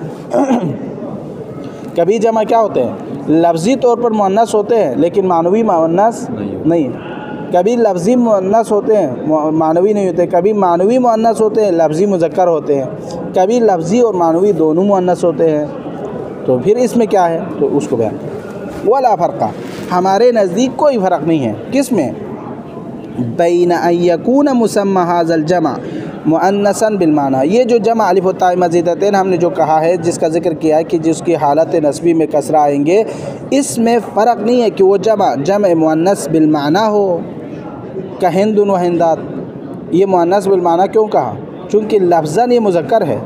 कभी जमा क्या होते हैं? लफ्ज़ी तौर पर मुअन्नस होते हैं, लेकिन मानवी मुअन्नस नहीं है। कभी लफ्ज़ी मुअन्नस होते हैं, मानवी नहीं होते। कभी मानवी मुअन्नस होते हैं, लफ्ज़ी मुज़क्कर होते हैं। कभी लफ्ज़ी और मानवी दोनों मुअन्नस होते हैं। तो फिर इसमें क्या है? तो उसको बयान वला फ़र्क़ा, हमारे नज़दीक कोई फ़र्क नहीं है। किस में? बैन अन यकून मुसम्मा हाज़ल जमा मुअन्नसन बिलमाना। ये जो जमा अलिफ व ता मज़ीदतैन हमने जो कहा है, जिसका ज़िक्र किया है कि जिसकी हालत नस्बी में कसरा आएंगे, इसमें फ़र्क नहीं है कि वो जमा मुअन्नस बिलमाना हो का हिंदुन व हिंदात। ये मुअन्नस बिलमाना क्यों कहा? चूँकि लफ्ज़न ये मुज़क्कर है।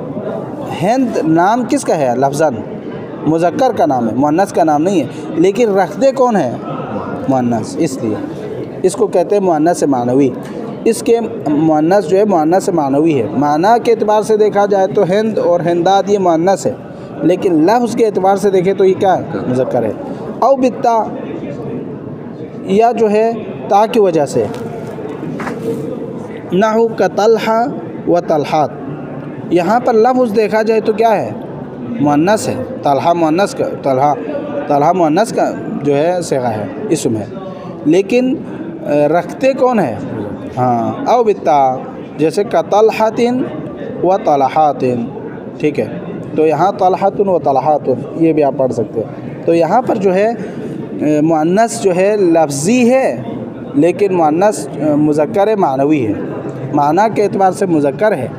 हिंद नाम किसका है? लफ्ज़न मुज़क्कर का नाम है, मुअन्नस का नाम नहीं है, लेकिन रखते कौन है? मुअन्नस। इसलिए इसको कहते हैं मुअन्नस मानवी। इसके मुअन्नस जो है मुअन्नस मानवी है। माना के एतबार से देखा जाए तो हिंद और हिंदात ये मुअन्नस है, लेकिन लफ्ज़ के एतबार से देखें तो ये क्या है? मुज़क्कर है। औ बित्ता, या जो है ता की वजह से, नहु का तलहा व तलहात। यहाँ पर लफ्ज़ देखा जाए तो क्या है? मुअन्नस है। तलहा मुअन्नस का, तलहा मुअन्नस का जो है सिगा है, इसम है, लेकिन रखते कौन है? हाँ, औ बित्ता, जैसे का तलहातिन व तलहातिन। ठीक है, तो यहाँ तलहातुन व तलहातुन ये भी आप पढ़ सकते हैं। तो यहाँ पर जो है मुअन्नस जो है लफ्ज़ी है, लेकिन मुअन्नस मुज़क्कर है, मानवी है। माना के एतबार से मुज़क्कर है,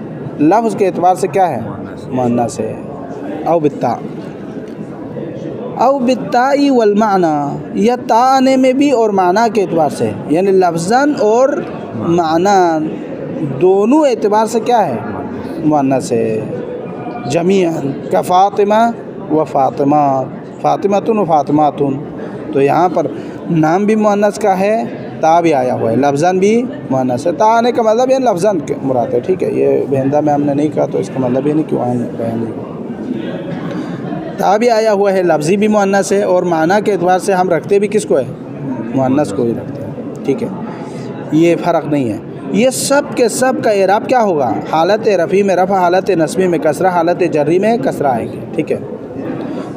लफ्ज़ के एतबार से क्या है? मुअन्नस है। औ बित्ता, औ बित्ताई वल माना, या ता आने में भी और माना के एतबार से, यानी लफ्ज़न और माना दोनों एतबार से क्या है? मुअन्नस है। जमीअन का फ़ातिमा व फ़ातिमा, फ़ातिमातुन व फ़ातिमातुन। तो यहाँ पर नाम भी मुअन्नस का है, ता भी आया हुआ है, लफ्ज़न भी मुअन्नस है। ता आने का मतलब ये लफ्ज़न के मुराद है। ठीक है, ये बेहंदा में हमने नहीं कहा, तो इसका मतलब ये नहीं क्यों बयान। ता भी आया हुआ है, लफ्ज़ी भी मुअन्नस है, और माना के एतबार से हम रखते भी किसको है? मुअन्नस को ही रखते हैं। ठीक है, ये फ़र्क नहीं है। ये सब के सब का एराब क्या होगा? हालत रफ़ी में रफ़ा, हालत नस्बी में कसरा, हालत जर्री में कसरा आएंगे। ठीक है,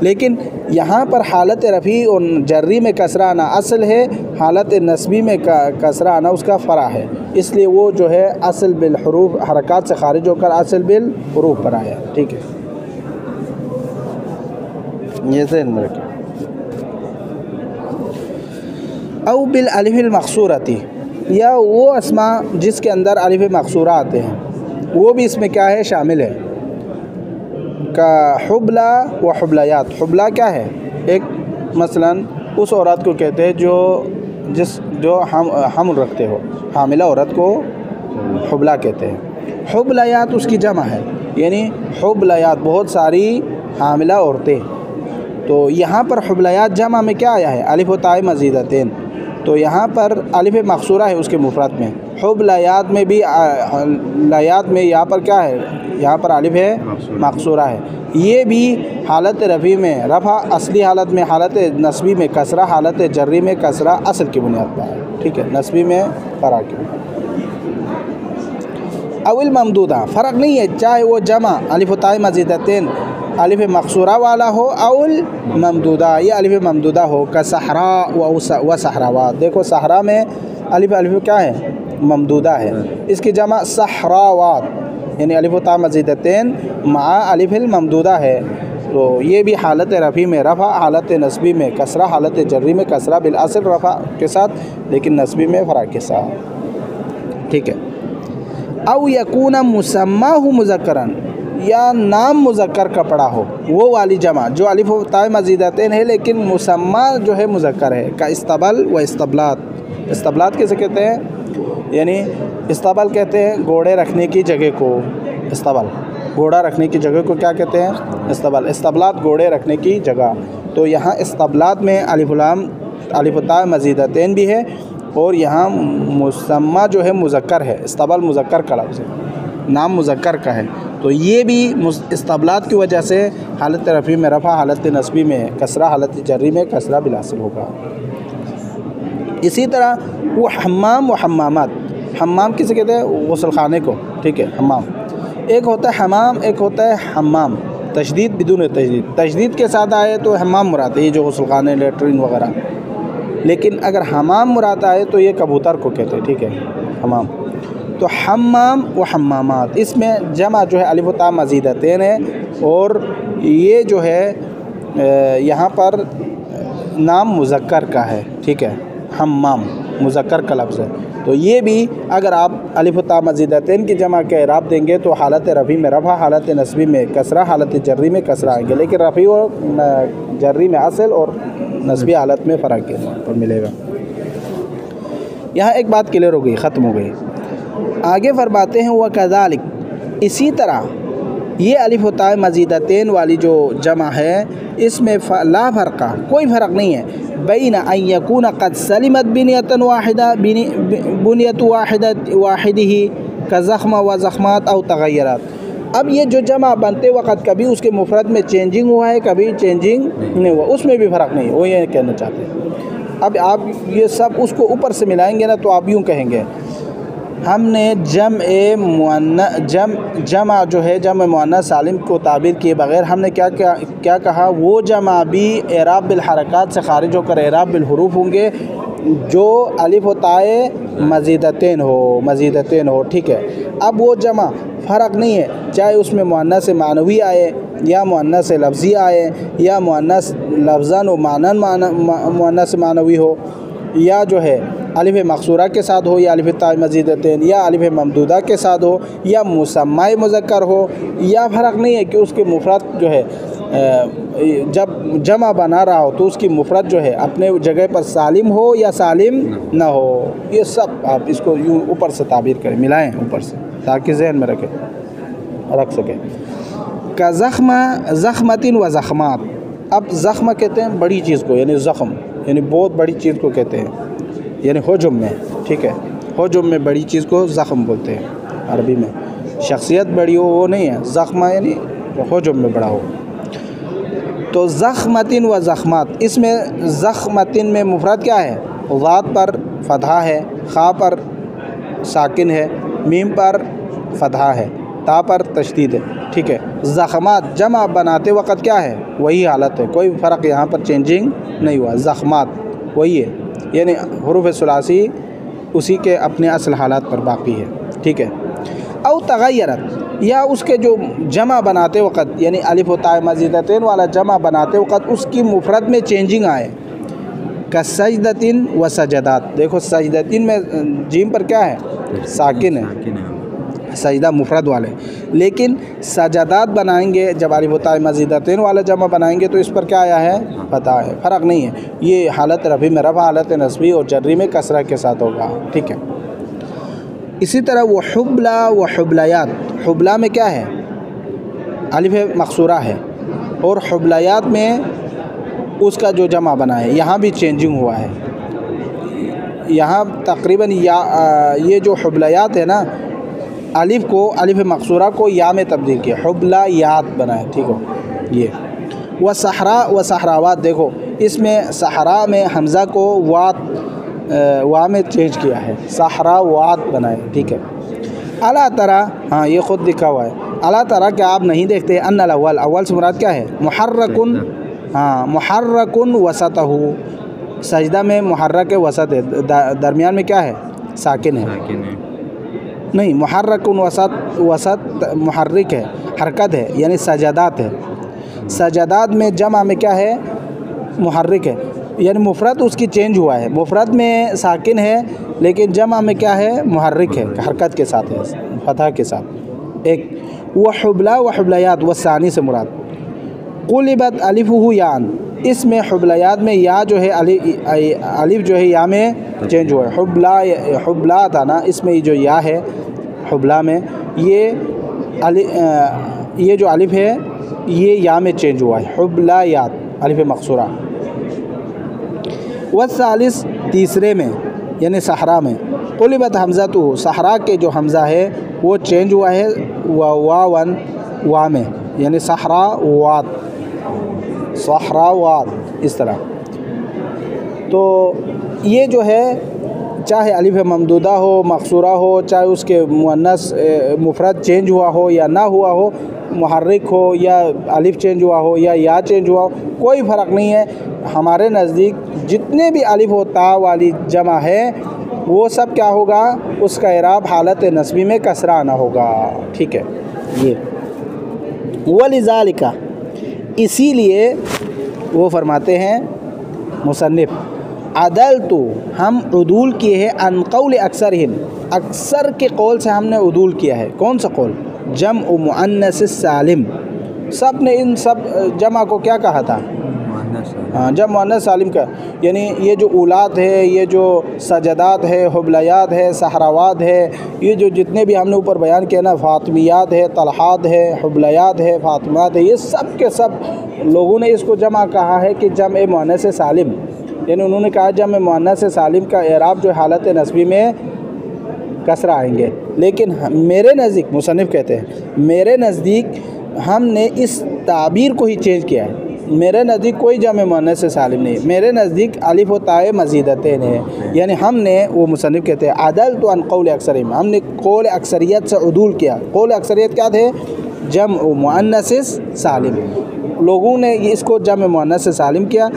लेकिन यहाँ पर हालत रफ़ी और जर्री में कसरा आना असल है, हालत नस्बी में कसरा आना उसका फ़रा है। इसलिए वो जो है असल बिल हरूफ हरकत से खारिज होकर असल बिल हरूफ पर आया। ठीक है, ये से रखें। औ बिल अलिफ़िल मक़सूरती, या वो अस्मा जिसके अंदर अलिफ़ मक़सूरा आते हैं, वो भी इसमें क्या है? शामिल है। का हुबला व हुबलायात। हुबला क्या है? एक मसलन उस औरत को कहते हैं जो हम रखते हो, हामिला औरत को हुबला कहते हैं। हुबलायात उसकी जमा है, यानी हुबलायात बहुत सारी हामिला औरतें। तो यहाँ पर हुबलायात जमा में क्या आया है? अलिफ व ता मज़ीदतैन। तो यहाँ पर अलिफ मक़सूरा है उसके मुफ़रद में। हुबलायात में भी लायात में यहाँ पर क्या है? यहाँ पर अलिफ है मक़सूरा है। ये भी हालत रफ़ी में रफ़ा, असली हालत में, हालत नस्बी में कसरा, हालत जर्री में कसरा असल की बुनियाद पर है। ठीक है, नस्बी में फ़रा की। अविल ममदूदा, फ़र्क नहीं है चाहे वो जमा अलिफ व ता मज़ीदतैन अलिफ मक़सूरा वाला हो, अउल ममदूदा या अलिफ ममदूदा हो। का सहरा व सहरावात। देखो सहरा में अलिफ क्या है? ममदूदा है। इसकी जमा सहरावात, यानी अलिफ व ता मज़ीदतैन मा अलिफ ममदूदा है। तो ये भी हालत रफ़ी में रफ़ा, हालत नस्बी में कसरा, हालत जर्री में कसरा बिल असल रफ़ा के साथ, लेकिन नस्बी में फ़रा के साथ। ठीक है। औ यकून मुसम्माहु मुज़क्करन, या नाम मुज़क्कर का पड़ा हो, वो वाली जमा जो अलिफ व ता मज़ीदतैन है, लेकिन मुसम्मा जो है मुज़क्कर है। का इस्तबल व इस्तबलात। इस्तबलात कैसे कहते हैं? यानी इस्तबल कहते हैं घोड़े रखने की जगह को, इस्तबल घोड़ा रखने की जगह को क्या कहते हैं? इस्तबल। इस्तबलात घोड़े रखने की जगह। तो यहाँ इस्तबलात में अलिफ व ता मज़ीदतैन भी है, और यहाँ मुसम्मा जो है मुज़क्कर है। इस्तबल मुज़क्कर का लफ्ज़ है, नाम मुज़क्कर का है। तो ये भी इस्तबलात की वजह से हालत रफ़ी में रफ़ा, हालत नस्बी में कसरा, हालत जर्री में कसरा बिलासिल होगा। इसी तरह वो हम्माम व हम्मामात। हम्माम किसे कहते हैं? गुस्ल खाने को। ठीक है, हम्माम। एक होता है हमाम, एक होता है हम्माम। तशदीद बिदून तशदीद, तशदीद के साथ आए तो हम्माम मुराद है, ये जो गुस्ल खाने, लेटरिन वगैरह। लेकिन अगर हमाम मुराद आए तो ये कबूतर को कहते हैं। ठीक है, हमाम। तो हम्माम व हम्मामात, इसमें जमा जो है अलिफ व ता मज़ीदतैन है, और ये जो है यहाँ पर नाम मुज़क्कर का है। ठीक है, हम्माम मुज़क्कर का लफ्ज़ है। तो ये भी अगर आप अलिफ व ता मज़ीदतैन की जमा के इराब देंगे तो हालत रफ़ी में रफ़ा, हालत नस्बी में कसरा, हालत जर्री में कसरा आएंगे, लेकिन रफ़ी और जर्री में असल और नस्बी हालत में फ़र्क पर मिलेगा। यहाँ एक बात क्लियर हो गई, ख़त्म हो गई। आगे फरमाते हैं व कज़ालिक, इसी तरह ये अलिफ व ता मज़ीदतैन वाली जो जमा है इसमें ला फ़र्क़ा, कोई फ़र्क नहीं है, बैन अन यकून क़द सलिमत बिनियतन वाहिदा बुनियत वाहिदिही का ज़ख्म व ज़ख्मात औ तग़य्यरात। अब ये जो जमा बनते वक़्त कभी उसके मुफ़रद में चेंजिंग हुआ है, कभी चेंजिंग नहीं हुआ, उसमें भी फ़र्क नहीं है, वो ये कहना चाहते हैं। अब आप ये सब उसको ऊपर से मिलाएंगे ना तो आप यूँ कहेंगे, हमने जमा जो है जम मुअन्नस सालिम को ताबीर किए बग़ैर हमने क्या कहा, वो जमा भी एराब बिल हरकात से खारिज होकर एराब बिल हुरूफ होंगे जो अलिफ व ताए मज़ीदतैन हो, ठीक है। अब वो जमा फ़र्क नहीं है, चाहे उसमें मुअन्नस मानवी आए या मुअन्नस लफ्ज़ी आए या मुअन्नस लफ्ज़न व मानन मुअन्नस मानवी हो, या जो है अलिफ मक़सूरा के साथ हो, या अलिफ ता मज़ीदतैन, या अलिफ ममदूदा के साथ हो, या मुसम्मा मुज़क्कर हो, या फ़र्क नहीं है कि उसके मुफ़रद जो है जब जमा बना रहा हो तो उसकी मुफ़रद जो है अपने जगह पर सालिम हो या सालिम ना हो। ये सब आप इसको यूँ ऊपर से ताबीर करें, मिलाएं ऊपर से, ताकि जहन में रख सकें। का ज़ख्मतिन व ज़ख्मात। अब ज़ख्म कहते हैं बड़ी चीज़ को, यानी ज़ख्म यानी बहुत बड़ी चीज़ को कहते हैं, यानी हुजुम में, ठीक है, हुजुम में बड़ी चीज़ को ज़ख्म बोलते हैं अरबी में। शख्सियत बड़ी हो वो नहीं है, ज़ख्म यानी हुजुम में बड़ा हो। तो ज़ख्मतिन व ज़ख्मात, इसमें ज़ख्मतिन में मुफ़रद क्या है, ज़ात पर फ़तहा है, खा पर साकिन है, मीम पर फ़तहा है, ता पर तशदीद है, ठीक है। ज़ख्मात जमा बनाते वक़्त क्या है, वही हालत है, कोई फ़र्क यहाँ पर चेंजिंग नहीं हुआ, ज़ख्मात वही है, यानी हुरूफ़ सुलासी उसी के अपने असल हालात पर बाकी है, ठीक है। औ तग़य्यरत, या उसके जो जमा बनाते वक़्त यानी अलिफ व ता मज़ीदतैन वाला जमा बनाते वक़्त उसकी मुफ़रद में चेंजिंग आए, का सजदतिन व सजदात। देखो सजदतिन में जीम पर क्या है, साकिन है, सजदा मुफ़रद वाले, लेकिन सजदात बनाएंगे जब अलिफ व ता मज़ीदतैन वाला जमा बनाएंगे तो इस पर क्या आया है, पता है, फ़र्क नहीं है। ये हालत रफ़ी में रफ़ा, हालत नस्बी और जर्री में कसरा के साथ होगा, ठीक है। इसी तरह वो हुब्ला व हुब्लायात, हुब्ला में क्या है, अलिफ मक़सूरा है, और हुब्लायात में उसका जो जमा बना है, यहाँ भी चेंजिंग हुआ है। यहाँ तकरीबन ये जो हुब्लायात है ना, अलिफ को अलिफ मक़सूरा को या में तब्दील किया, हुब्लायात बनाए, ठीक हो। ये व सहरा व सहरावात, देखो इसमें सहरा में हमज़ा को वा में चेंज किया है, सहरा वात बनाए, ठीक है। अला तरा, हाँ ये ख़ुद लिखा हुआ है, अला तरा क्या आप नहीं देखते, अन्नल अव्वल, अव्वल से मुराद क्या है, मुहर्रकुन, हाँ मुहर्रकुन वसतहु, सजदा में मुहर्रक वसत है, दरमियान में क्या है, साकिन है, नहीं मुहर्रकुन वसत मुहर्रिक है, हरकत है, यानी सजदात है। सजदात में जमा में क्या है, मुहर्रिक है, यानी मुफ़रद उसकी चेंज हुआ है, मुफ़रद में साकिन है लेकिन जमा में क्या है, मुहर्रिक है, हरकत के साथ है, फतह के साथ। एक व हुब्ला व हुब्लायात व सानी से मुराद क़ुलिबत अलिफ़ुहु यान, इसमें हुब्लायात में या जो है अलिफ जो है या में चेंज हुआ है। हुब्ला था ना, इसमें जो या है हुब्ला में, ये जो अलिफ है ये या में चेंज हुआ है, हुब्लायात अलिफ मक़सूरा। व सालिस, तीसरे में यानी सहरा में, क़ुलिबत हमज़तु, सहरा के जो हमज़ा है वो चेंज हुआ है वावन वा में, यानी सहरा वात, इस तरह। तो ये जो है चाहे अलिफ ममदूदा हो, मक़सूरा हो, चाहे उसके मुअन्नस मुफ़रद चेंज हुआ हो या ना हुआ हो, मुहर्रिक हो या अलिफ चेंज हुआ हो या चेंज हुआ हो, कोई फ़र्क नहीं है। हमारे नज़दीक जितने भी अलिफ व ता वाली जमा है वो सब क्या होगा, उसका इराब हालत नस्बी में कसरा आना होगा, ठीक है। ये वलिज़ालिका, इसीलिए वो फरमाते हैं मुसन्निफ़, अदल तो हम उदूल किए हैं अन क़ौल अक्सरहिम, अक्सर के कौल से हमने उदूल किया है। कौन सा कौल? जम्उ मुअन्नस सालिम, सब ने इन सब जमा को क्या कहा था? हाँ, जब मुअन्नस सालिम का, यानी ये जो औलाद है, ये जो सजदात है, हुबलयात है, सहरावात है, ये जो जितने भी हमने ऊपर बयान किया ना, फातिमियात है, तलहात है, हुबलयात है, फातिमात है, ये सब के सब लोगों ने इसको जमा कहा है कि जम मुअन्नस सालिम, यानी उन्होंने कहा जम मुअन्नस सालिम का एराब जो हालत नस्बी में कसरा आएंगे। लेकिन मेरे नज़दीक, मुसन्निफ़ कहते हैं, मेरे नज़दीक हमने इस ताबीर को ही चेंज किया है। मेरे नज़दीक कोई जम मुअन्नस सालिम नहीं, मेरे नज़दीक अलिफ व ताए मज़ीदतैन है। यानी हमने, वो मुसन्निफ़ कहते हैं, अदल तो अन क़ौल अक्सरिम, हमने कौल अक्सरियत से उदूल किया। कौल अक्सरियत क्या थे? जम मुअन्नस सालिम। लोगों ने इसको जम मुअन्नस सालिम किया,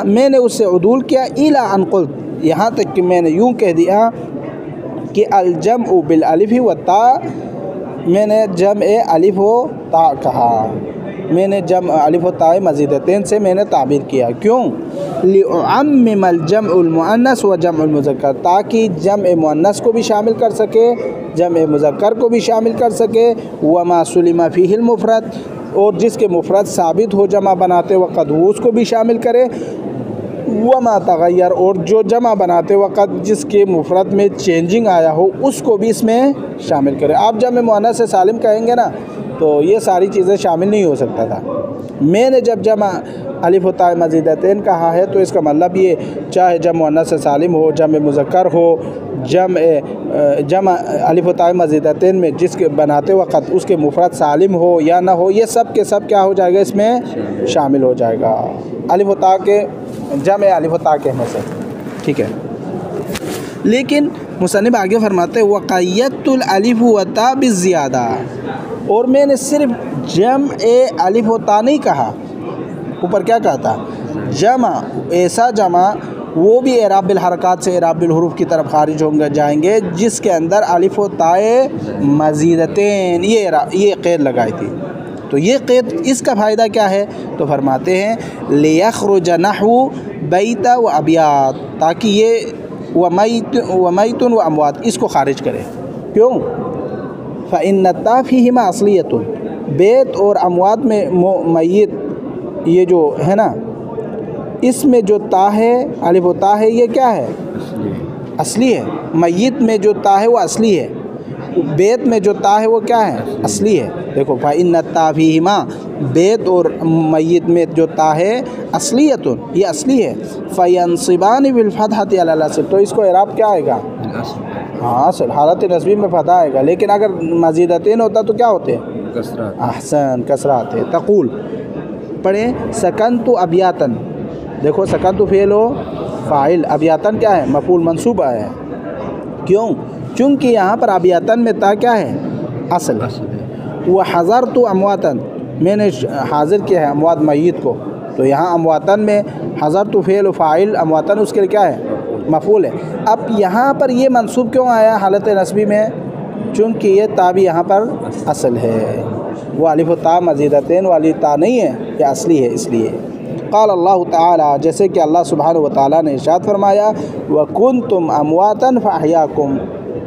मैंने उससे उदूल किया इला अन क़ुल्त, यहाँ तक कि मैंने यूँ कह दिया कि अल जम्उ बिल अलिफ़ व ता, मैंने जम अलिफ व ता कहा, मैंने जम अलिफ व ता मज़ीदतैन से मैंने ताबीर किया। क्यों? लिउअम्मिमल जम्उल मुअन्नस व जम्उल मुज़क्कर, ताकि जम मुअन्नस को भी शामिल कर सके, जम मुज़क्कर को भी शामिल कर सके। व मा सुलिमा फ़ीहिल मुफ़रद, और जिसके मुफ़रद साबित हो जमा बनाते वक़्त वो उसको भी शामिल करे। व मा तग़य्यर, और जो जमा बनाते वक़्त जिसके मुफ़रद में चेंजिंग आया हो उसको भी इसमें शामिल करे। आप जब मुअन्नस सालिम कहेंगे ना तो ये सारी चीज़ें शामिल नहीं हो सकता था। मैंने जब जमा अलिफ व ता मज़ीदतैन कहा है तो इसका मतलब ये, चाहे जम मुअन्नस सालिम हो, जम मुज़क्कर हो, जम अलिफ व ता मज़ीदतैन में जिसके बनाते वक़्त उसके मुफ़रद सालिम हो या ना हो, ये सब के सब क्या हो जाएगा, इसमें शामिल हो जाएगा अलिफ व ता के, जम अलिफ व ता कहने से। ठीक है। लेकिन मुसन्निफ़ आगे फरमाते हैं वक़य्यतुल अलिफ व ता बिज़ियादा, और मैंने सिर्फ जम अलिफ व ता नहीं कहा, ऊपर क्या कहा था? जमा, ऐसा जमा वो भी एराब बिल हरकात से एराब बिल हुरूफ की तरफ खारिज होंगे जाएंगे जिसके अंदर अलिफ व ताए मज़ीदतैन ये क़ैद लगाई थी। तो ये क़ैद, इसका फ़ायदा क्या है? तो फरमाते हैं लियख़रुज नहू बैता व अबियात, ताकि ये वमैतुन व अमवात इसको खारिज करे। क्यों? फ़इन्न ता फ़ीहिमा असलियतुन, बैत और अमवात में मय्यत ये जो है ना, इसमें जो ता है, अलिफ व ता है, ये क्या है? असली है। मय्यत में जो ता है वो असली है, बैत में जो ता है वो क्या है? असली है। देखो, फ़इन्न ता फ़ीहिमा, बैत और मय्यत में जो ता है असलियतुन, ये असली है। फ़यंसिबान बिल फ़तहति अलल अस्ल, तो इसको एराब क्या आएगा? हाँ, असल हालत नस्बी में फ़तह आएगा। लेकिन अगर मज़ीदतैन होता तो क्या होते? कसरा। अहसन, कसरा आते। तक़ूल पढ़ें सकन्तु अबियातन, देखो सकन्तु फ़ेल हो फ़ाइल, अबियातन क्या है? मफ़ूल मंसूब आया है। क्यों? चूँकि यहाँ पर अबियातन में ता क्या है? असल। व हज़रतु अमवातन, मैंने हाजिर किया है अमवात मय्यत को, तो यहाँ अमवातन में हज़रतु फ़ेल फ़ाइल, अमवातन उसके लिए क्या है? मफ़ूल है। अब यहाँ पर ये मंसूब क्यों आया हालत नस्बी में? चूँकि ये ता भी यहाँ पर असल है, वो अलिफ व ता मज़ीदतैन वाली ता नहीं है, ये असली है। इसलिए क़ाल अल्लाह ताला, जैसे कि अल्लाह सुब्हानहु व तआला ने इरशाद फरमाया व कुन्तुम अमवातन फ़अहयाकुम,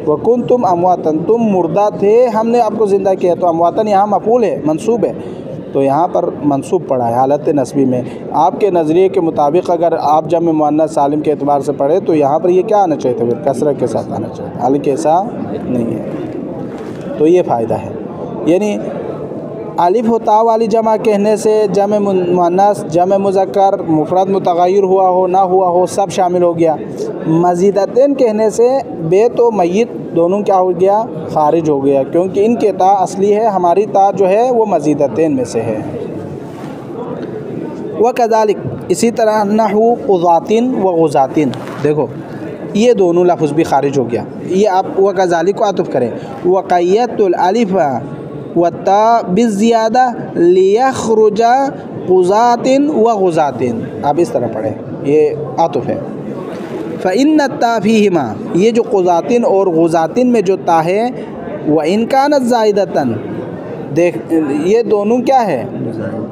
व कुन्तुम अमवातन, तुम मुर्दा थे हमने आपको ज़िंदा किया। तो अमवातन यहाँ मफ़ूल है, मंसूब है, तो यहाँ पर मंसूब पड़ा है हालत नस्बी में। आपके नज़रिए के मुताबिक अगर आप जब मुअन्नस सालिम के एतबार से पढ़े तो यहाँ पर ये क्या आना चाहिए था? फिर कसरा के साथ आना चाहिए, हालांकि ऐसा नहीं है। तो ये फ़ायदा है, यानी अलिफ व ता वाली जमा कहने से जम मुअन्नस, जम मुज़क्कर, मुफ़रद मुतग़य्यर हुआ हो ना हुआ हो सब शामिल हो गया। मज़ीदतैन कहने से बैत व मय्यत दोनों क्या हो गया? खारिज हो गया, क्योंकि इनके ता असली है, हमारी ता जो है वो मज़ीदतैन में से है। व कज़ालिक, इसी तरह नहू क़ुज़ातिन व ग़ुज़ातिन, देखो ये दोनों लफ्ज़ भी खारिज हो गया। ये आप व कज़ालिक को आतुफ़ करें, वक़य्यतुल अलिफ़ व ता बिज़ियादा लियख़रुजा क़ुज़ातिन व ग़ुज़ातिन, आप इस तरह पढ़ें, ये आतुफ़ है। फ़इन्न ता फ़ीहिमा, ये जो क़ुज़ातिन और ग़ुज़ातिन में जो ता है, व इन कानत ज़ाइदतन, देख ये दोनों क्या है?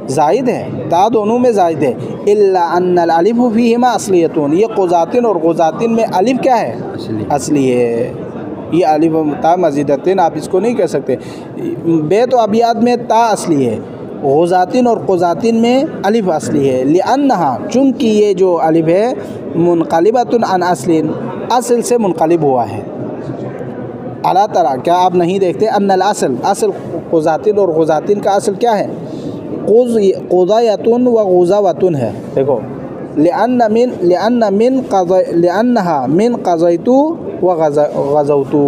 जायद है, ता दोनों में जायद है। इल्ला अन्नल अलिफ फीहिमा असलियतुन, ये क़ुज़ातिन और ग़ुज़ातिन में अलिफ क्या है? असली है। ये अलिफ ता मज़ीदतैन आप इसको नहीं कह सकते। बैत व अबियात में ता असली है, ग़ुज़ातिन और क़ुज़ातिन में अलिफ असली है। लिअन्नहा, चूँकि ये जो अलिफ है मुनक़लिबतुन अन अस्लिन, असल से मुनक़लिब हुआ है। अला तरा, क्या आप नहीं देखते? अन्नल असल क़ुज़ातिन और ग़ुज़ातिन का असल क्या है? क़ुज़यतुन व ग़ुज़वतुन है। देखो, लिअन्नहा मिन क़ज़यतु व ग़ज़वतु,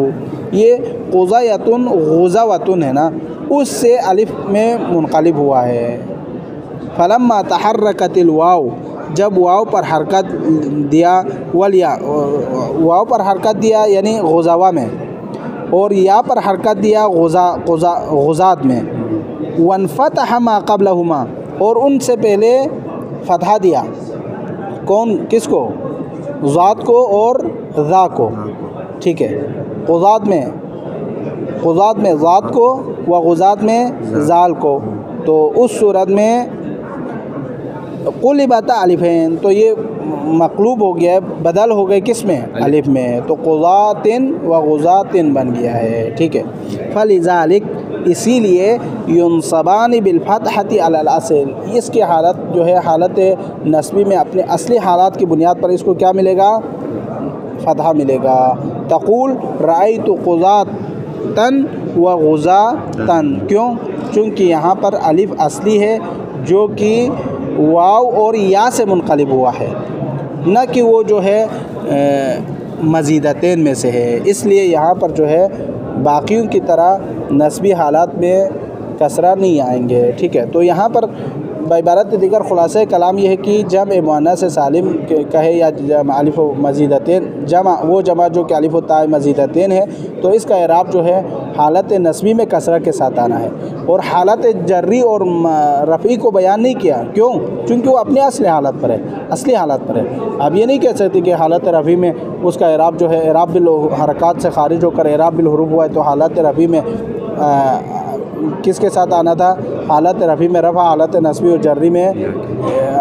ये क़ुज़यतुन ग़ुज़वतुन है ना, उससे अलिफ में मुनक़लिब हुआ है। फलम्मा तहर्रकतिल वाव, जब वाव पर हरकत दिया, वलिया वाव पर हरकत दिया यानी ग़ुज़वा में, और या पर हरकत दिया ग़ुज़ात में। वनफ़तह मा क़ब्लहुमा, और उनसे पहले फ़तहा दिया। कौन किसको? ज़ात को और ज़ा को, ठीक है। ग़ुज़ात में ज़ात को व ग़ुज़ात में ज़ाल को, तो उस सूरत में क़ुलिबता अलिफ़ैन, तो ये मक़लूब हो गया, बदल हो गए किस में? अलिफ में, तो क़ुज़ातिन व ग़ुज़ातिन बन गया है, ठीक है। फ़लिज़ालिक, इसीलिए युनसबानी बिलफ़तहति अलल असल, इसकी हालत जो है हालत नस्बी में अपने असली हालात की बुनियाद पर इसको क्या मिलेगा? फ़तहा मिलेगा। तक़ूल रअयतु क़ुज़ातन व ग़ुज़ातन, क्यों? चूँकि यहाँ पर अलिफ असली है जो कि वाव और या से मुनक़लिब हुआ है, न कि वो जो है मज़ीदतैन में से है, इसलिए यहाँ पर जो है बाकियों की तरह नस्बी हालात में कसरा नहीं आएंगे, ठीक है। तो यहाँ पर बाइबारत दीगर ख़ुलासा कलाम यह है कि जम मुअन्नस सालिम कहे या जम अलिफ मज़ीदतैन, वो जमा जो कि अलिफ ता मज़ीदतैन है, तो इसका इराब जो है हालत नस्बी में कसरा के साथ आना है, और हालत जर्री और रफ़ी को बयान नहीं किया। क्यों? क्योंकि वो अपने असली हालत पर है, असली हालत पर है। अब ये नहीं कह सकते कि हालत रफ़ी में उसका इराब जो है इराब बिल हरकत से खारिज होकर इराब बिल हुरूफ हुआ है, तो हालत रफ़ी में किसके साथ आना था? हालत रफ़ी में रफ़ा, हालत नस्बी और जर्री में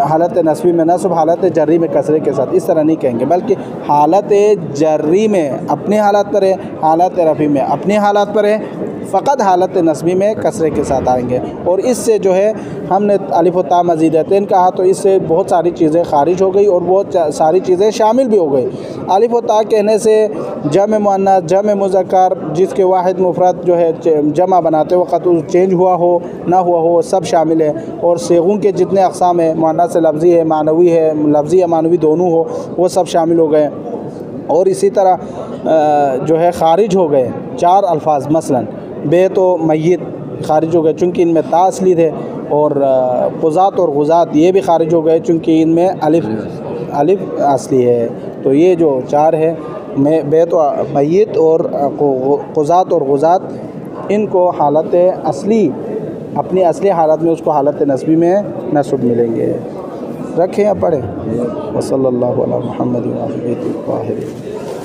हालत नस्बी में नस्ब, हालत जर्री में कसरे के साथ। इस तरह नहीं कहेंगे, बल्कि हालत जर्री में अपने हालत पर है, हालत रफ़ी में अपने हालत पर है, फ़कत हालत नस्बी में कसरे के साथ आएंगे। और इससे जो है हमने अलिफ व ता मज़ीदतैन कहा, तो इससे बहुत सारी चीज़ें खारिज हो गई और बहुत सारी चीज़ें शामिल भी हो गई। अलिफ व ता कहने से जम मुअन्नस, जम मुज़क्कर, जिसके वाहिद मुफ़रद जो है जमा बनाते वक़्त चेंज हुआ हो ना हुआ हो, सब शामिल है। और सेगों के जितने अक़साम है, मुअन्नस लफ्ज़ी है, मानवी है, लफ्ज़ी या मानवी दोनों हो, वो सब शामिल हो गए। और इसी तरह जो है खारिज हो गए 4 अल्फाज, मसलन बेत व मय्यत खारिज हो गए चूँकि इनमें ता असली थे, और क़ुज़ात और ग़ुज़ात ये भी खारिज हो गए चूँकि इनमें अलिफ असली है। तो ये जो 4 है, बेत व मय्यत और क़ुज़ात और ग़ुज़ात, इनको हालत असली, अपनी असली हालत में उसको हालत नस्बी में नस्ब मिलेंगे। रखें या पढ़ें? वसल्लल्लाहु अला मुहम्मद व आलिहि व सहबिहि।